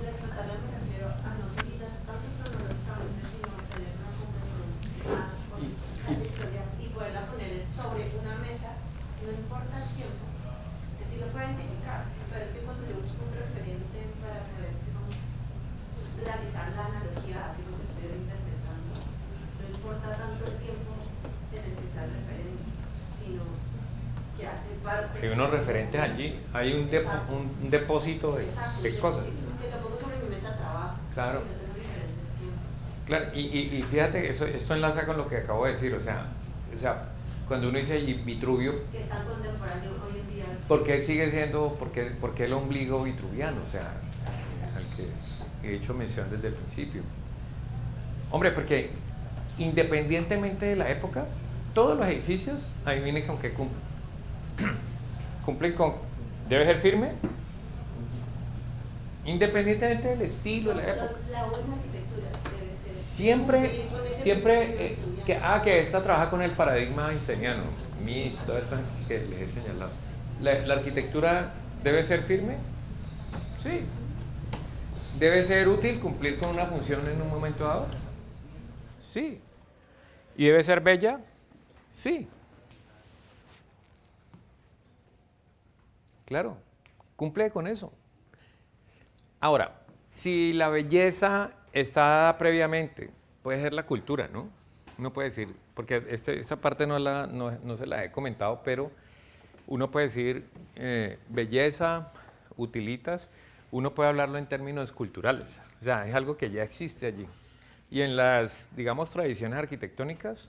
respetarla me refiero a no seguir tanto cronológicamente, sino a tener una comprensión más holística de la historia y poderla poner sobre una mesa, no importa el tiempo, que sí lo pueda identificar, pero es que cuando yo busco un referente para poder digamos, realizar la analogía a algo que estoy interpretando, no importa tanto el tiempo en el que está el referente, sino que hace parte... Hay unos referentes allí, hay un depósito de cosas. Que lo pongo sobre mi mesa de trabajo. Claro. Que lo tengo en diferentes tiempos. Claro, y fíjate, esto enlaza con lo que acabo de decir, o sea, cuando uno dice Vitruvio, Que es tan contemporáneo hoy en día. ¿por qué sigue siendo, por qué el ombligo vitruviano? O sea, al que he hecho mención desde el principio. Hombre, porque independientemente de la época, todos los edificios, ahí viene con qué cumplen. Cumplen con, debe ser firme, independientemente del estilo, de la época. La buena arquitectura debe ser. Siempre, que esta trabaja con el paradigma einsteiniano, toda esta que les he señalado. ¿La arquitectura debe ser firme? Sí. ¿Debe ser útil, cumplir con una función en un momento dado? Sí. ¿Y debe ser bella? Sí. Claro, cumple con eso. Ahora, si la belleza está previamente, puede ser la cultura, ¿no? Uno puede decir, porque esa parte no se la he comentado, pero uno puede decir belleza, utilitas, uno puede hablarlo en términos culturales, o sea, es algo que ya existe allí. Y en las, digamos, tradiciones arquitectónicas,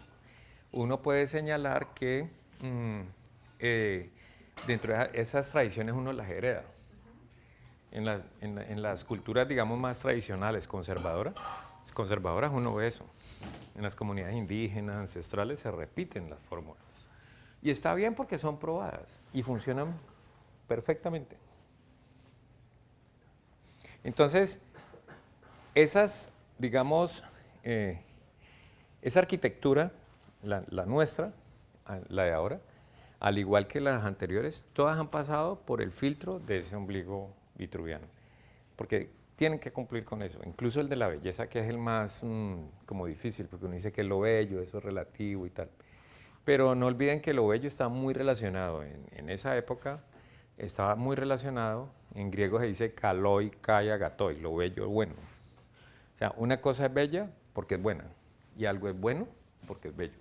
uno puede señalar que dentro de esas tradiciones uno las hereda. En las culturas, digamos, más tradicionales, conservadoras uno ve eso. En las comunidades indígenas, ancestrales, se repiten las fórmulas. Y está bien porque son probadas y funcionan perfectamente. Entonces, esas, digamos, esa arquitectura, la nuestra, la de ahora, al igual que las anteriores, todas han pasado por el filtro de ese ombligo vitruviano, porque tienen que cumplir con eso, incluso el de la belleza, que es el más como difícil, porque uno dice que lo bello, eso es relativo y tal, pero no olviden que lo bello está muy relacionado, en esa época estaba muy relacionado, en griego se dice kaloi, kaya, gatoi, lo bello es bueno, o sea, una cosa es bella porque es buena, y algo es bueno porque es bello,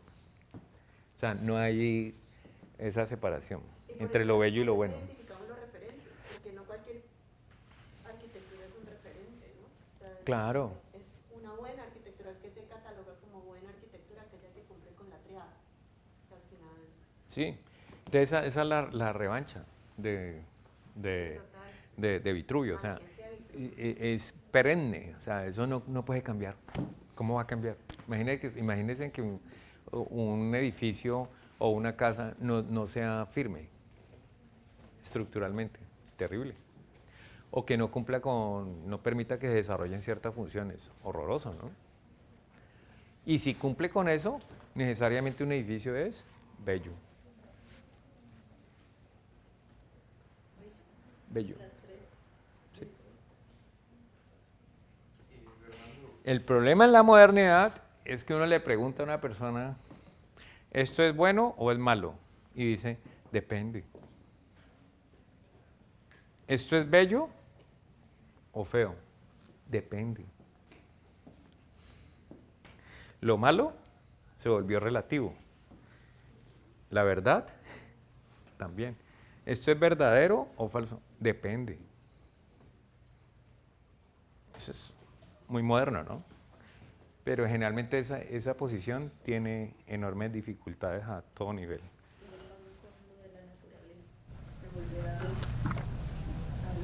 o sea, no hay esa separación entre lo bello y lo bueno. Identificamos los referentes, porque no cualquier arquitectura es un referente, ¿no? O sea, Claro. Es una buena arquitectura que se cataloga como buena arquitectura, aquella que cumple con la triada. Que al final. Sí, esa es la revancha de Vitruvio, o sea, es perenne, o sea, eso no puede cambiar. ¿Cómo va a cambiar? Imagínense que un edificio o una casa no sea firme estructuralmente, terrible. o que no cumpla con, no permita que se desarrollen ciertas funciones. Horroroso, ¿no? Y si cumple con eso, necesariamente un edificio es bello. Bello. Sí. El problema en la modernidad es que uno le pregunta a una persona, ¿esto es bueno o es malo? Y dice, depende. ¿Esto es bello o feo? Depende. Lo malo se volvió relativo. La verdad, también. ¿Esto es verdadero o falso? Depende. Eso es muy moderno, ¿no? Pero generalmente esa posición tiene enormes dificultades a todo nivel. De la naturaleza, de volver al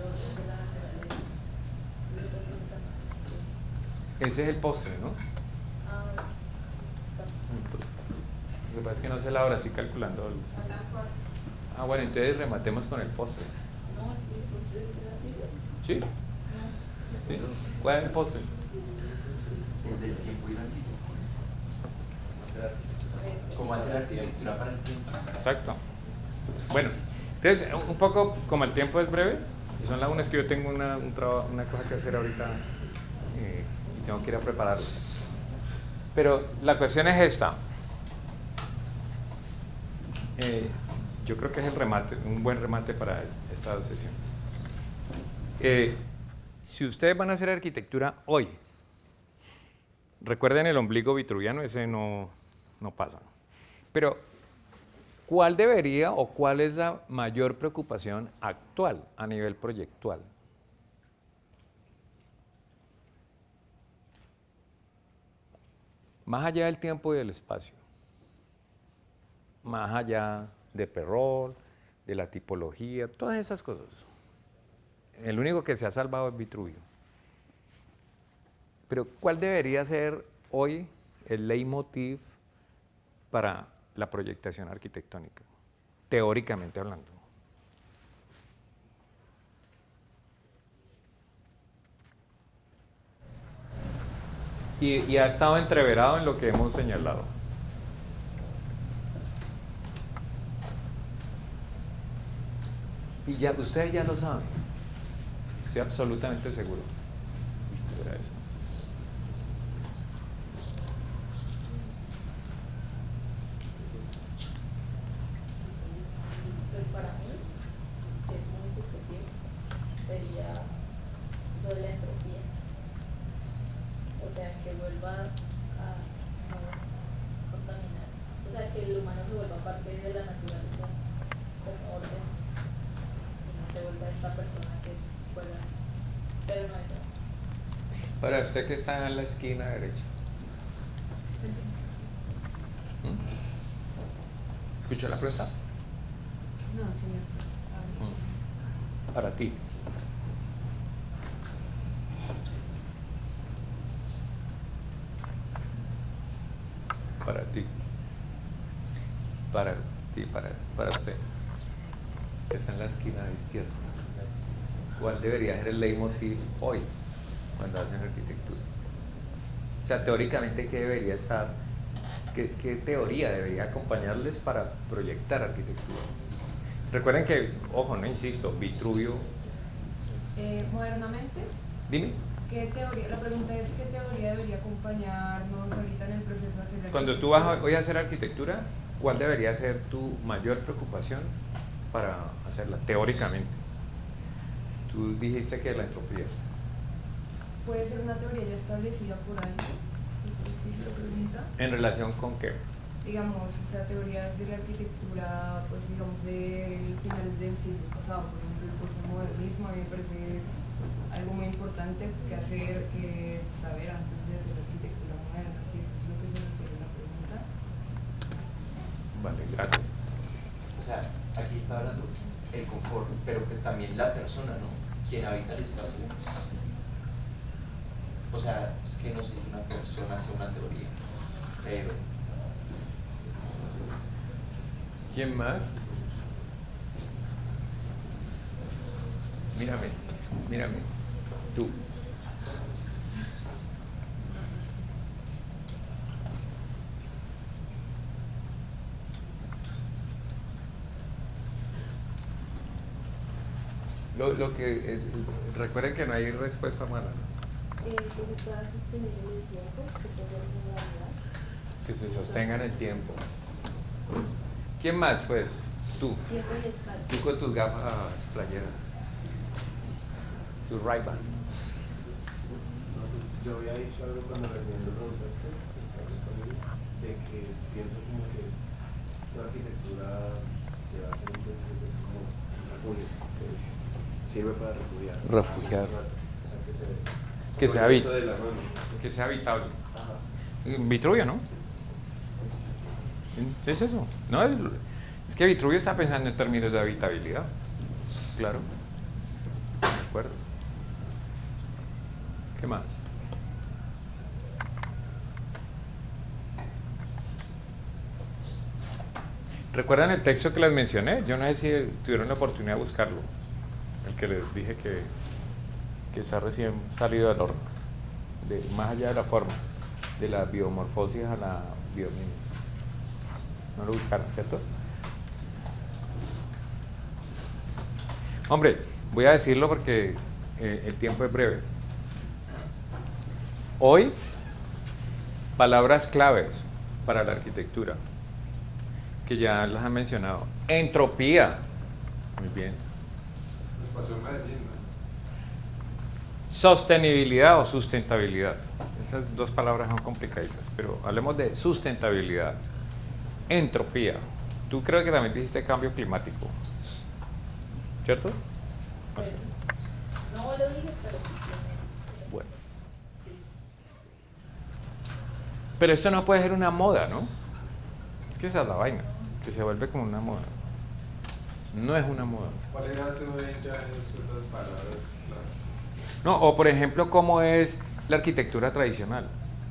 orden de la naturaleza. Ese es el postre, ¿no? Lo que pasa es que no sé la hora, estoy calculando. Ah, bueno, entonces rematemos con el postre. ¿Sí? ¿Sí? ¿Cuál es el postre? El del tiempo y la arquitectura. ¿Cómo hacer la arquitectura para el tiempo? Exacto. Bueno, entonces, un poco como el tiempo es breve, y son las unas que yo tengo una cosa que hacer ahorita y tengo que ir a prepararlo. Pero la cuestión es esta. Yo creo que es el remate, un buen remate para esta sesión. Si ustedes van a hacer arquitectura hoy, recuerden el ombligo vitruviano, ese no pasa. Pero, ¿cuál debería o cuál es la mayor preocupación actual a nivel proyectual? Más allá del tiempo y del espacio, más allá de Perrol, de la tipología, todas esas cosas. El único que se ha salvado es Vitruvio. Pero ¿cuál debería ser hoy el leitmotiv para la proyectación arquitectónica, teóricamente hablando? Y ha estado entreverado en lo que hemos señalado. Y ya, ustedes ya lo saben. Estoy absolutamente seguro. Era eso. Pues para mí, que es muy subjetivo, sería lo de la entropía. O sea, que vuelva a no contaminar. O sea, que el humano se vuelva parte de la naturaleza como orden y no se vuelva esta persona que es fuera de eso. Pero no es eso. Para usted que está en la esquina derecha. ¿Escuchó la pregunta? No, señor. Para ti. Para ti. Para ti, para usted. Que está en la esquina de izquierda. ¿Cuál debería ser el leitmotiv hoy cuando hacen arquitectura? O sea, teóricamente, ¿qué debería estar? ¿Qué teoría debería acompañarles para proyectar arquitectura? Recuerden que, ojo, no insisto, Vitruvio. Modernamente, Dime. ¿qué teoría? La pregunta es, ¿qué teoría debería acompañarnos ahorita en el proceso de hacer la Cuando tú vas hoy a hacer arquitectura, ¿cuál debería ser tu mayor preocupación para hacerla teóricamente? Tú dijiste que la entropía. ¿Puede ser una teoría ya establecida por alguien? ¿Sí lo pregunta? ¿En relación con qué? Digamos, o sea, teorías de la arquitectura, pues digamos, del final del siglo pasado, por ejemplo, el postmodernismo, a mí me parece algo muy importante que hacer, que saber antes de hacer arquitectura moderna, si eso es lo que se refiere a la pregunta. Vale, gracias. O sea, aquí está hablando el confort, pero pues también la persona, ¿no? Quien habita el espacio. O sea, es que no sé si una persona hace una teoría, pero ¿Quién más? Mírame. Tú. Lo que es, recuerden que no hay respuesta mala, ¿no? Que se pueda sostener en el tiempo, que pueda ser la verdad. Que se sostenga en el tiempo. ¿Quién más, pues? Tú. Tiempo y espacio. Tú con tus gafas playeras. Tu Ray-Ban. Yo había dicho algo cuando recién lo preguntaste, de que pienso como que toda arquitectura se basa en un principio que es como un refugio, que sirve para refugiar. Refugiar. O sea, Que sea por eso de la mano. Que sea habitable. Ajá. Vitruvio, ¿no? Es eso. No, es que Vitruvio está pensando en términos de habitabilidad. Claro. De acuerdo. ¿Qué más? ¿Recuerdan el texto que les mencioné? Yo no sé si tuvieron la oportunidad de buscarlo. El que les dije que está recién salido del horno. Más allá de la forma, de la biomorfosis a la biomimesis. No lo buscaron, ¿cierto? Hombre, voy a decirlo porque el tiempo es breve. Hoy, palabras claves para la arquitectura, que ya las han mencionado. Entropía. Muy bien. Espacio Medellín, ¿no? Sostenibilidad o sustentabilidad. Esas dos palabras son complicaditas, pero hablemos de sustentabilidad. Entropía. Tú creo que también dijiste cambio climático, ¿cierto? Pues, no lo dije, pero sí tiene. Bueno. Sí. Pero esto no puede ser una moda, ¿no? Es que esa es la vaina, que se vuelve como una moda. No es una moda. ¿Cuál era hace 20 años esas palabras? No, o por ejemplo, ¿cómo es la arquitectura tradicional?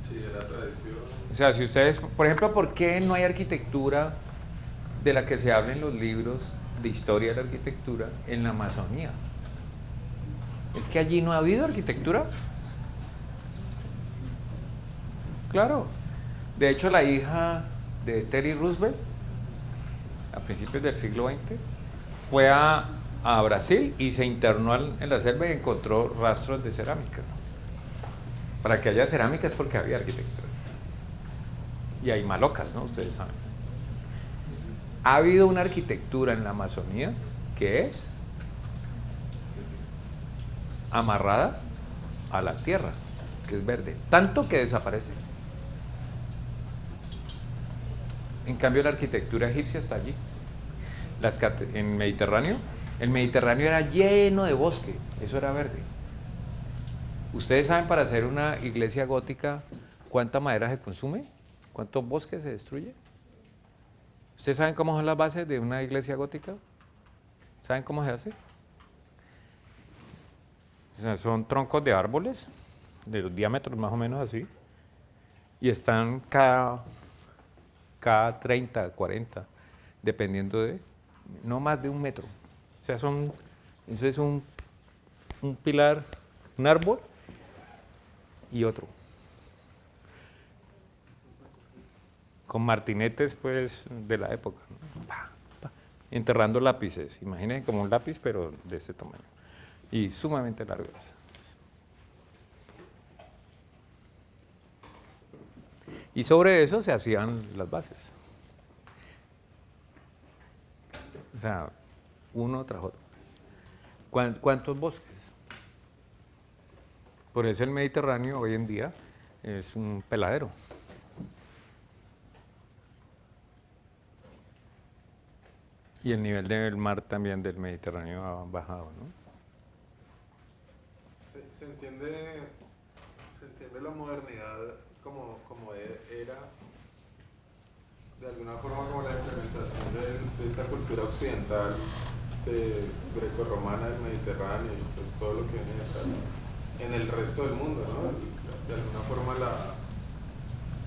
Sí, era tradición. O sea, si ustedes, por ejemplo, ¿por qué no hay arquitectura de la que se habla en los libros de historia de la arquitectura en la Amazonía? ¿Es que allí no ha habido arquitectura? Claro. De hecho, la hija de Teddy Roosevelt, a principios del siglo XX, fue a Brasil y se internó en la selva y encontró rastros de cerámica. Para que haya cerámica es porque había arquitectura. Y hay malocas, ¿no? Ustedes saben. Ha habido una arquitectura en la Amazonía que es amarrada a la tierra, que es verde, tanto que desaparece. En cambio, la arquitectura egipcia está allí. En Mediterráneo, el Mediterráneo era lleno de bosque, eso era verde. ¿Ustedes saben para hacer una iglesia gótica cuánta madera se consume? ¿Cuántos bosques se destruye? ¿Ustedes saben cómo son las bases de una iglesia gótica? ¿Saben cómo se hace? O sea, son troncos de árboles, de los diámetros más o menos así, y están cada 30, 40, dependiendo de, no más de 1 metro. O sea, eso es un pilar, un árbol y otro. Con martinetes, pues, de la época, ¿no? Enterrando lápices. Imaginen como un lápiz, pero de ese tamaño. Y sumamente largos. Y sobre eso se hacían las bases. O sea, uno tras otro. ¿Cuántos bosques? Por eso el Mediterráneo hoy en día es un peladero. Y el nivel del mar también del Mediterráneo ha bajado, ¿no? Se entiende la modernidad como era, de alguna forma, como la implementación de esta cultura occidental grecorromana del Mediterráneo y pues todo lo que viene detrás en el resto del mundo, ¿no? De alguna forma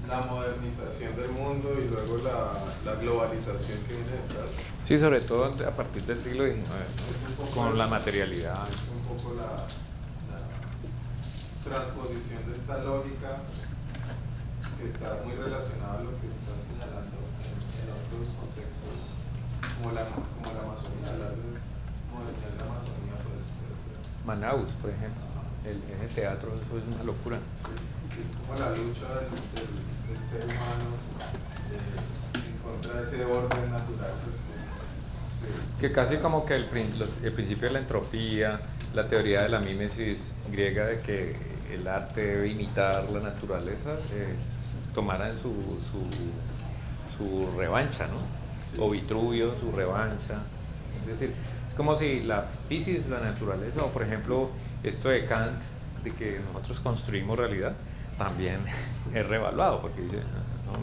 la modernización del mundo y luego la globalización que viene detrás. Sí, sobre todo a partir del siglo XIX, Es un ¿no? poco Con la materialidad. Es un poco la transposición de esta lógica que está muy relacionada a lo que está señalando en otros contextos, como la Amazonía, hablar de modernidad en la Amazonía, pues, Manaus, por ejemplo, en el teatro, eso es una locura. sí, es como la lucha del ser humano en contra de ese orden natural, pues, Que casi como que el principio de la entropía, la teoría de la mímesis griega de que el arte debe imitar la naturaleza, tomaran su revancha, ¿no? O Vitruvio, su revancha. Es decir, es como si la física, la naturaleza, o por ejemplo, esto de Kant, de que nosotros construimos realidad, también es revaluado, porque dice, no,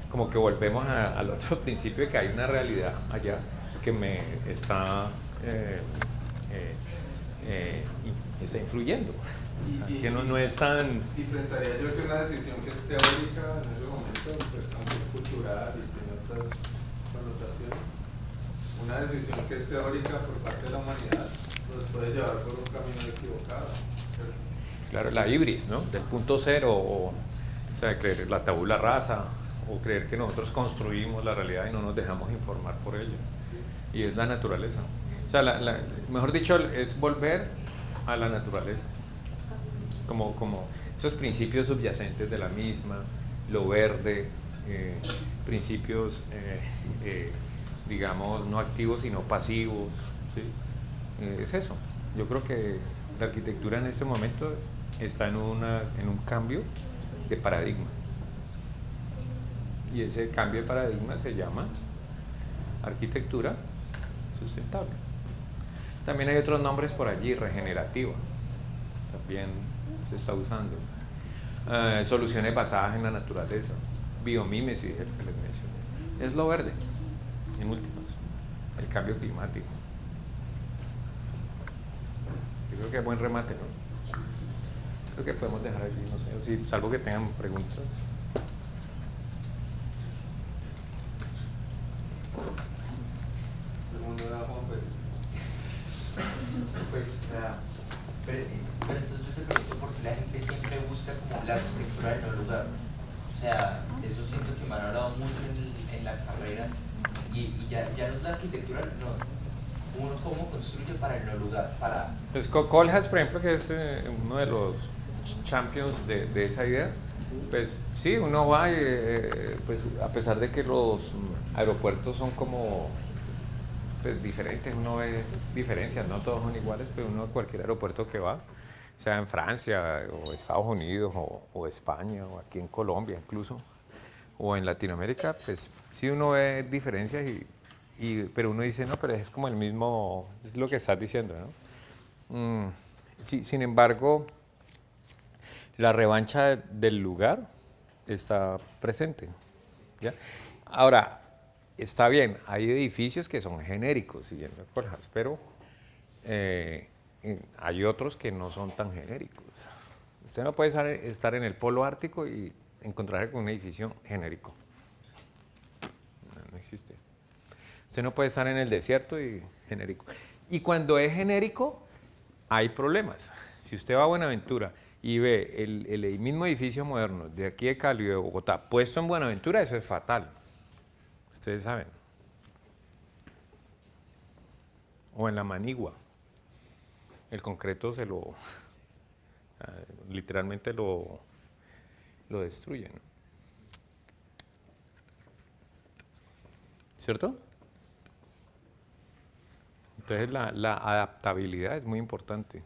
como que volvemos al otro principio de que hay una realidad allá que me está, está influyendo, que no es tan... Y pensaría yo que una decisión que es teórica en ese momento, pues aunque es cultural y tiene otras connotaciones, una decisión que es teórica por parte de la humanidad nos puede llevar por un camino equivocado, ¿cierto? Claro, la ibris, ¿no? Del punto cero, o sea, creer la tabula rasa, o creer que nosotros construimos la realidad y no nos dejamos informar por ello. Y es la naturaleza. O sea, mejor dicho, es volver a la naturaleza. Como esos principios subyacentes de la misma, lo verde, principios, digamos, no activos sino pasivos. ¿Sí? Es eso. Yo creo que la arquitectura en este momento está en un cambio de paradigma. Y ese cambio de paradigma se llama arquitectura sustentable. También hay otros nombres por allí, regenerativa, también se está usando. Soluciones basadas en la naturaleza, biomímesis, el que les mencioné. Es lo verde, en últimas, el cambio climático. Yo creo que es buen remate, ¿no? Creo que podemos dejar allí, no sé, salvo que tengan preguntas. Pero entonces yo te pregunto por qué la gente siempre busca como la arquitectura del no lugar. O sea, eso siento que me han hablado mucho en la carrera y ya no es la arquitectura, no, uno cómo construye para el no lugar, para... Pues Kohlhaas, por ejemplo, que es uno de los champions de esa idea, pues sí, uno va y, pues, a pesar de que los aeropuertos son como pues, diferentes, uno ve diferencias, no todos son iguales, pero uno a cualquier aeropuerto que va, sea en Francia o Estados Unidos o España o aquí en Colombia incluso, o en Latinoamérica, pues sí uno ve diferencias pero uno dice, no, pero es como el mismo, es lo que estás diciendo, ¿no? Sí, sin embargo, la revancha del lugar está presente, ¿ya? Ahora, está bien, hay edificios que son genéricos, siguiendo Kohlhaas, pero hay otros que no son tan genéricos. Usted no puede estar en el polo ártico y encontrarse con un edificio genérico. No existe. Usted no puede estar en el desierto y genérico. Y cuando es genérico, hay problemas. Si usted va a Buenaventura y ve el mismo edificio moderno de aquí de Cali, de Bogotá, puesto en Buenaventura, eso es fatal. Ustedes saben. O en la Manigua. El concreto literalmente lo destruye, ¿no? ¿Cierto? Entonces la adaptabilidad es muy importante.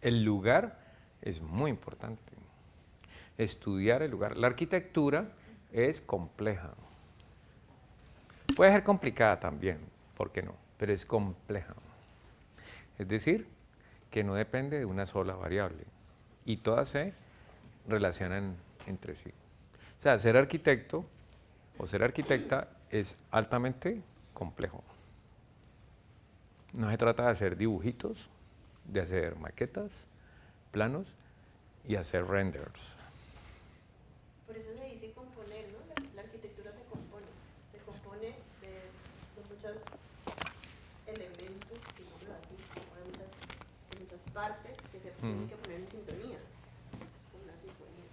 El lugar es muy importante. Estudiar el lugar. La arquitectura es compleja. Puede ser complicada también, ¿por qué no? Pero es compleja. Es decir, que no depende de una sola variable y todas se relacionan entre sí. O sea, ser arquitecto o ser arquitecta es altamente complejo. No se trata de hacer dibujitos, de hacer maquetas, planos y hacer renders. Por eso se dice componer, ¿no? La arquitectura se compone de muchas partes que se tienen que poner en sintonía, como una sinfonía.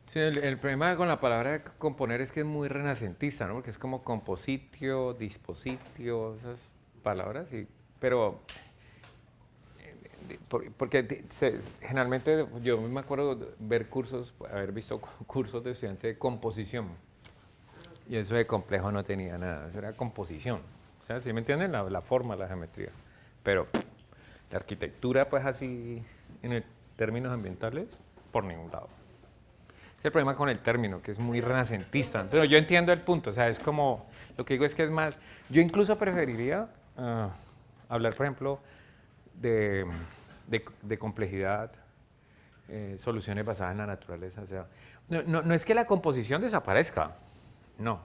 Sí, el problema con la palabra de componer es que es muy renacentista, ¿no? Porque es como compositio, dispositio, esas palabras, pero porque generalmente yo me acuerdo de ver cursos, haber visto cursos de estudiante de composición, y eso de complejo no tenía nada, eso era composición, o sea, ¿sí me entienden? La forma, la geometría, pero la arquitectura, pues así, en términos ambientales, por ningún lado. Es el problema con el término, que es muy renacentista, pero yo entiendo el punto, o sea, es como, lo que digo es que es más, yo incluso preferiría hablar, por ejemplo, de complejidad, soluciones basadas en la naturaleza. O sea, no es que la composición desaparezca, no,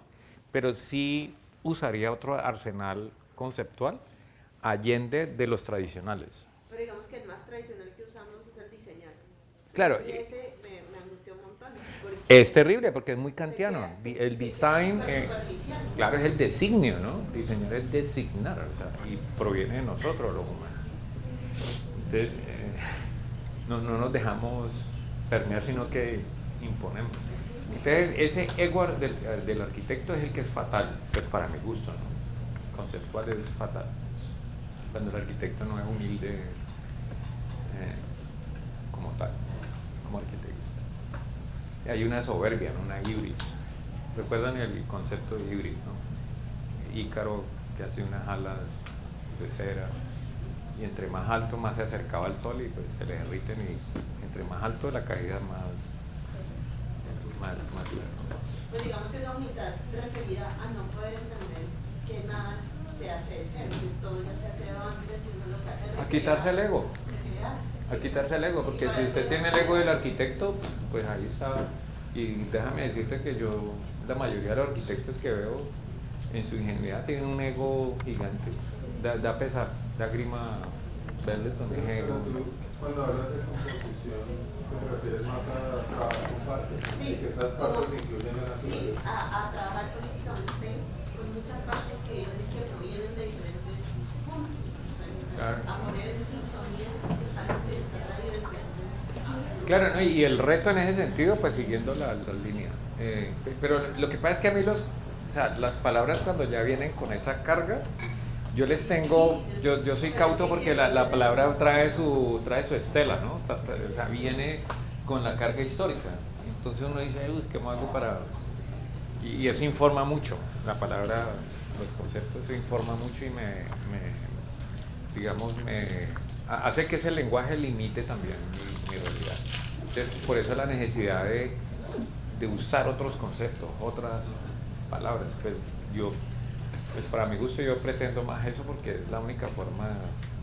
pero sí usaría otro arsenal conceptual allende de los tradicionales. Pero digamos que el más tradicional que usamos es el diseñar. Claro. Y ese me angustió un montón. Es terrible porque es muy kantiano. El design, superficial. claro, es el designio, ¿no? Diseñar es designar, o sea, y proviene de nosotros, los humanos. Entonces, no nos dejamos permear, sino que imponemos. Entonces, ese ego del arquitecto es el que es fatal, pues para mi gusto, ¿no? Conceptual es fatal. Cuando el arquitecto no es humilde como tal, como arquitecto. Y hay una soberbia, ¿no? Una hibris. ¿Recuerdan el concepto de hibris, no? Ícaro, que hace unas alas de cera, y entre más alto más se acercaba al sol y pues se le derriten, y entre más alto la caída más dura. Pues digamos que esa humildad referida a no poder entender que nada se hace de cero, que todo ya se ha creado antes y uno lo que hace es A quitarse el ego. recrear. A quitarse el ego, porque si usted tiene el ego del arquitecto, pues ahí está. Y déjame decirte que yo, la mayoría de los arquitectos que veo en su ingenuidad tienen un ego gigante. Da pesar, da grima verles con ese ego. Cuando hablas de composición, ¿te refieres más a trabajar con partes? Sí, Y que esas partes incluyen la naturaleza. Sí, a trabajar turísticamente con muchas partes que provienen de diferentes puntos. Claro. A poner en sintonías a lo que sea la diversidad. Claro, ¿no? Y el reto en ese sentido, pues siguiendo la línea. Pero lo que pasa es que a mí las palabras cuando ya vienen con esa carga, yo les tengo, yo soy cauto porque la palabra trae su estela, ¿no? O sea, viene con la carga histórica. Entonces uno dice, uy, ¿qué hago para...? Y eso informa mucho, la palabra, los conceptos, eso informa mucho y hace que ese lenguaje limite también mi realidad. Entonces, por eso la necesidad de usar otros conceptos, otras palabras. Pues para mi gusto yo pretendo más eso porque es la única forma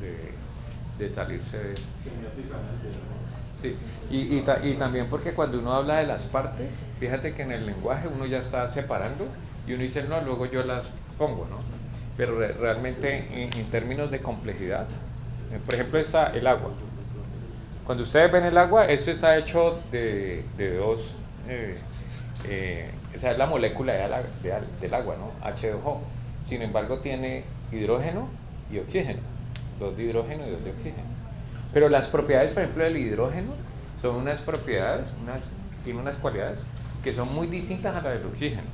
de salirse de eso. Semióticamente, ¿no? Sí, y también porque cuando uno habla de las partes, fíjate que en el lenguaje uno ya está separando y uno dice, no, luego yo las pongo, ¿no? Pero realmente en términos de complejidad, por ejemplo está el agua. Cuando ustedes ven el agua, eso está hecho de dos, esa es la molécula del agua, ¿no? H2O. Sin embargo tiene hidrógeno y oxígeno, 2 de hidrógeno y 2 de oxígeno. Pero las propiedades, por ejemplo, del hidrógeno son unas propiedades, tiene unas cualidades que son muy distintas a las del oxígeno.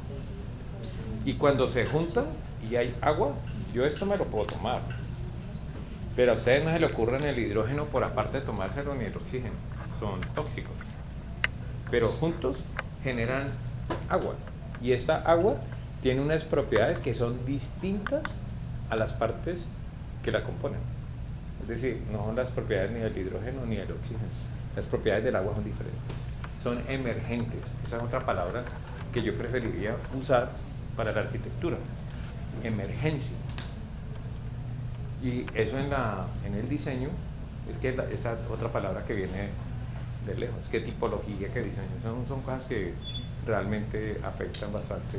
Y cuando se juntan y hay agua, yo esto me lo puedo tomar. Pero a ustedes no se le ocurre en el hidrógeno por aparte de tomárselo ni el oxígeno. Son tóxicos. Pero juntos generan agua. Y esa agua tiene unas propiedades que son distintas a las partes que la componen. Es decir, no son las propiedades ni del hidrógeno ni del oxígeno. Las propiedades del agua son diferentes. Son emergentes. Esa es otra palabra que yo preferiría usar para la arquitectura. Emergencia. Y eso en el diseño, es que esa otra palabra que viene de lejos, que tipología, que diseño, son cosas que realmente afectan bastante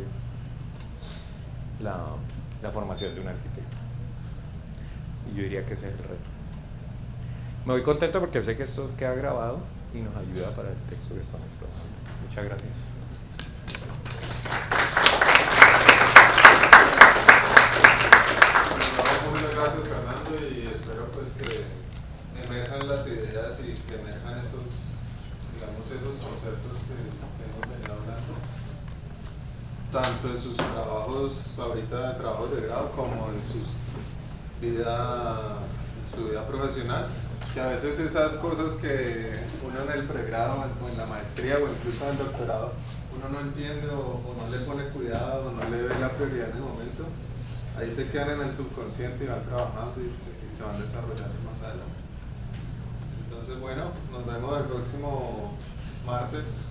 la formación de un arquitecto. Y yo diría que ese es el reto. Me voy contento porque sé que esto queda grabado y nos ayuda para el texto que estamos trabajando. Muchas gracias. Muchas gracias, Fernando, y espero pues que emerjan las ideas y que emerjan esos, digamos, esos conceptos que hemos venido hablando, tanto en sus trabajos ahorita de trabajo de grado como en su vida profesional, que a veces esas cosas que uno en el pregrado o en la maestría o incluso en el doctorado uno no entiende o no le pone cuidado o no le ve la prioridad en el momento, ahí se quedan en el subconsciente y van trabajando y se van desarrollando más adelante. Entonces bueno, nos vemos el próximo martes.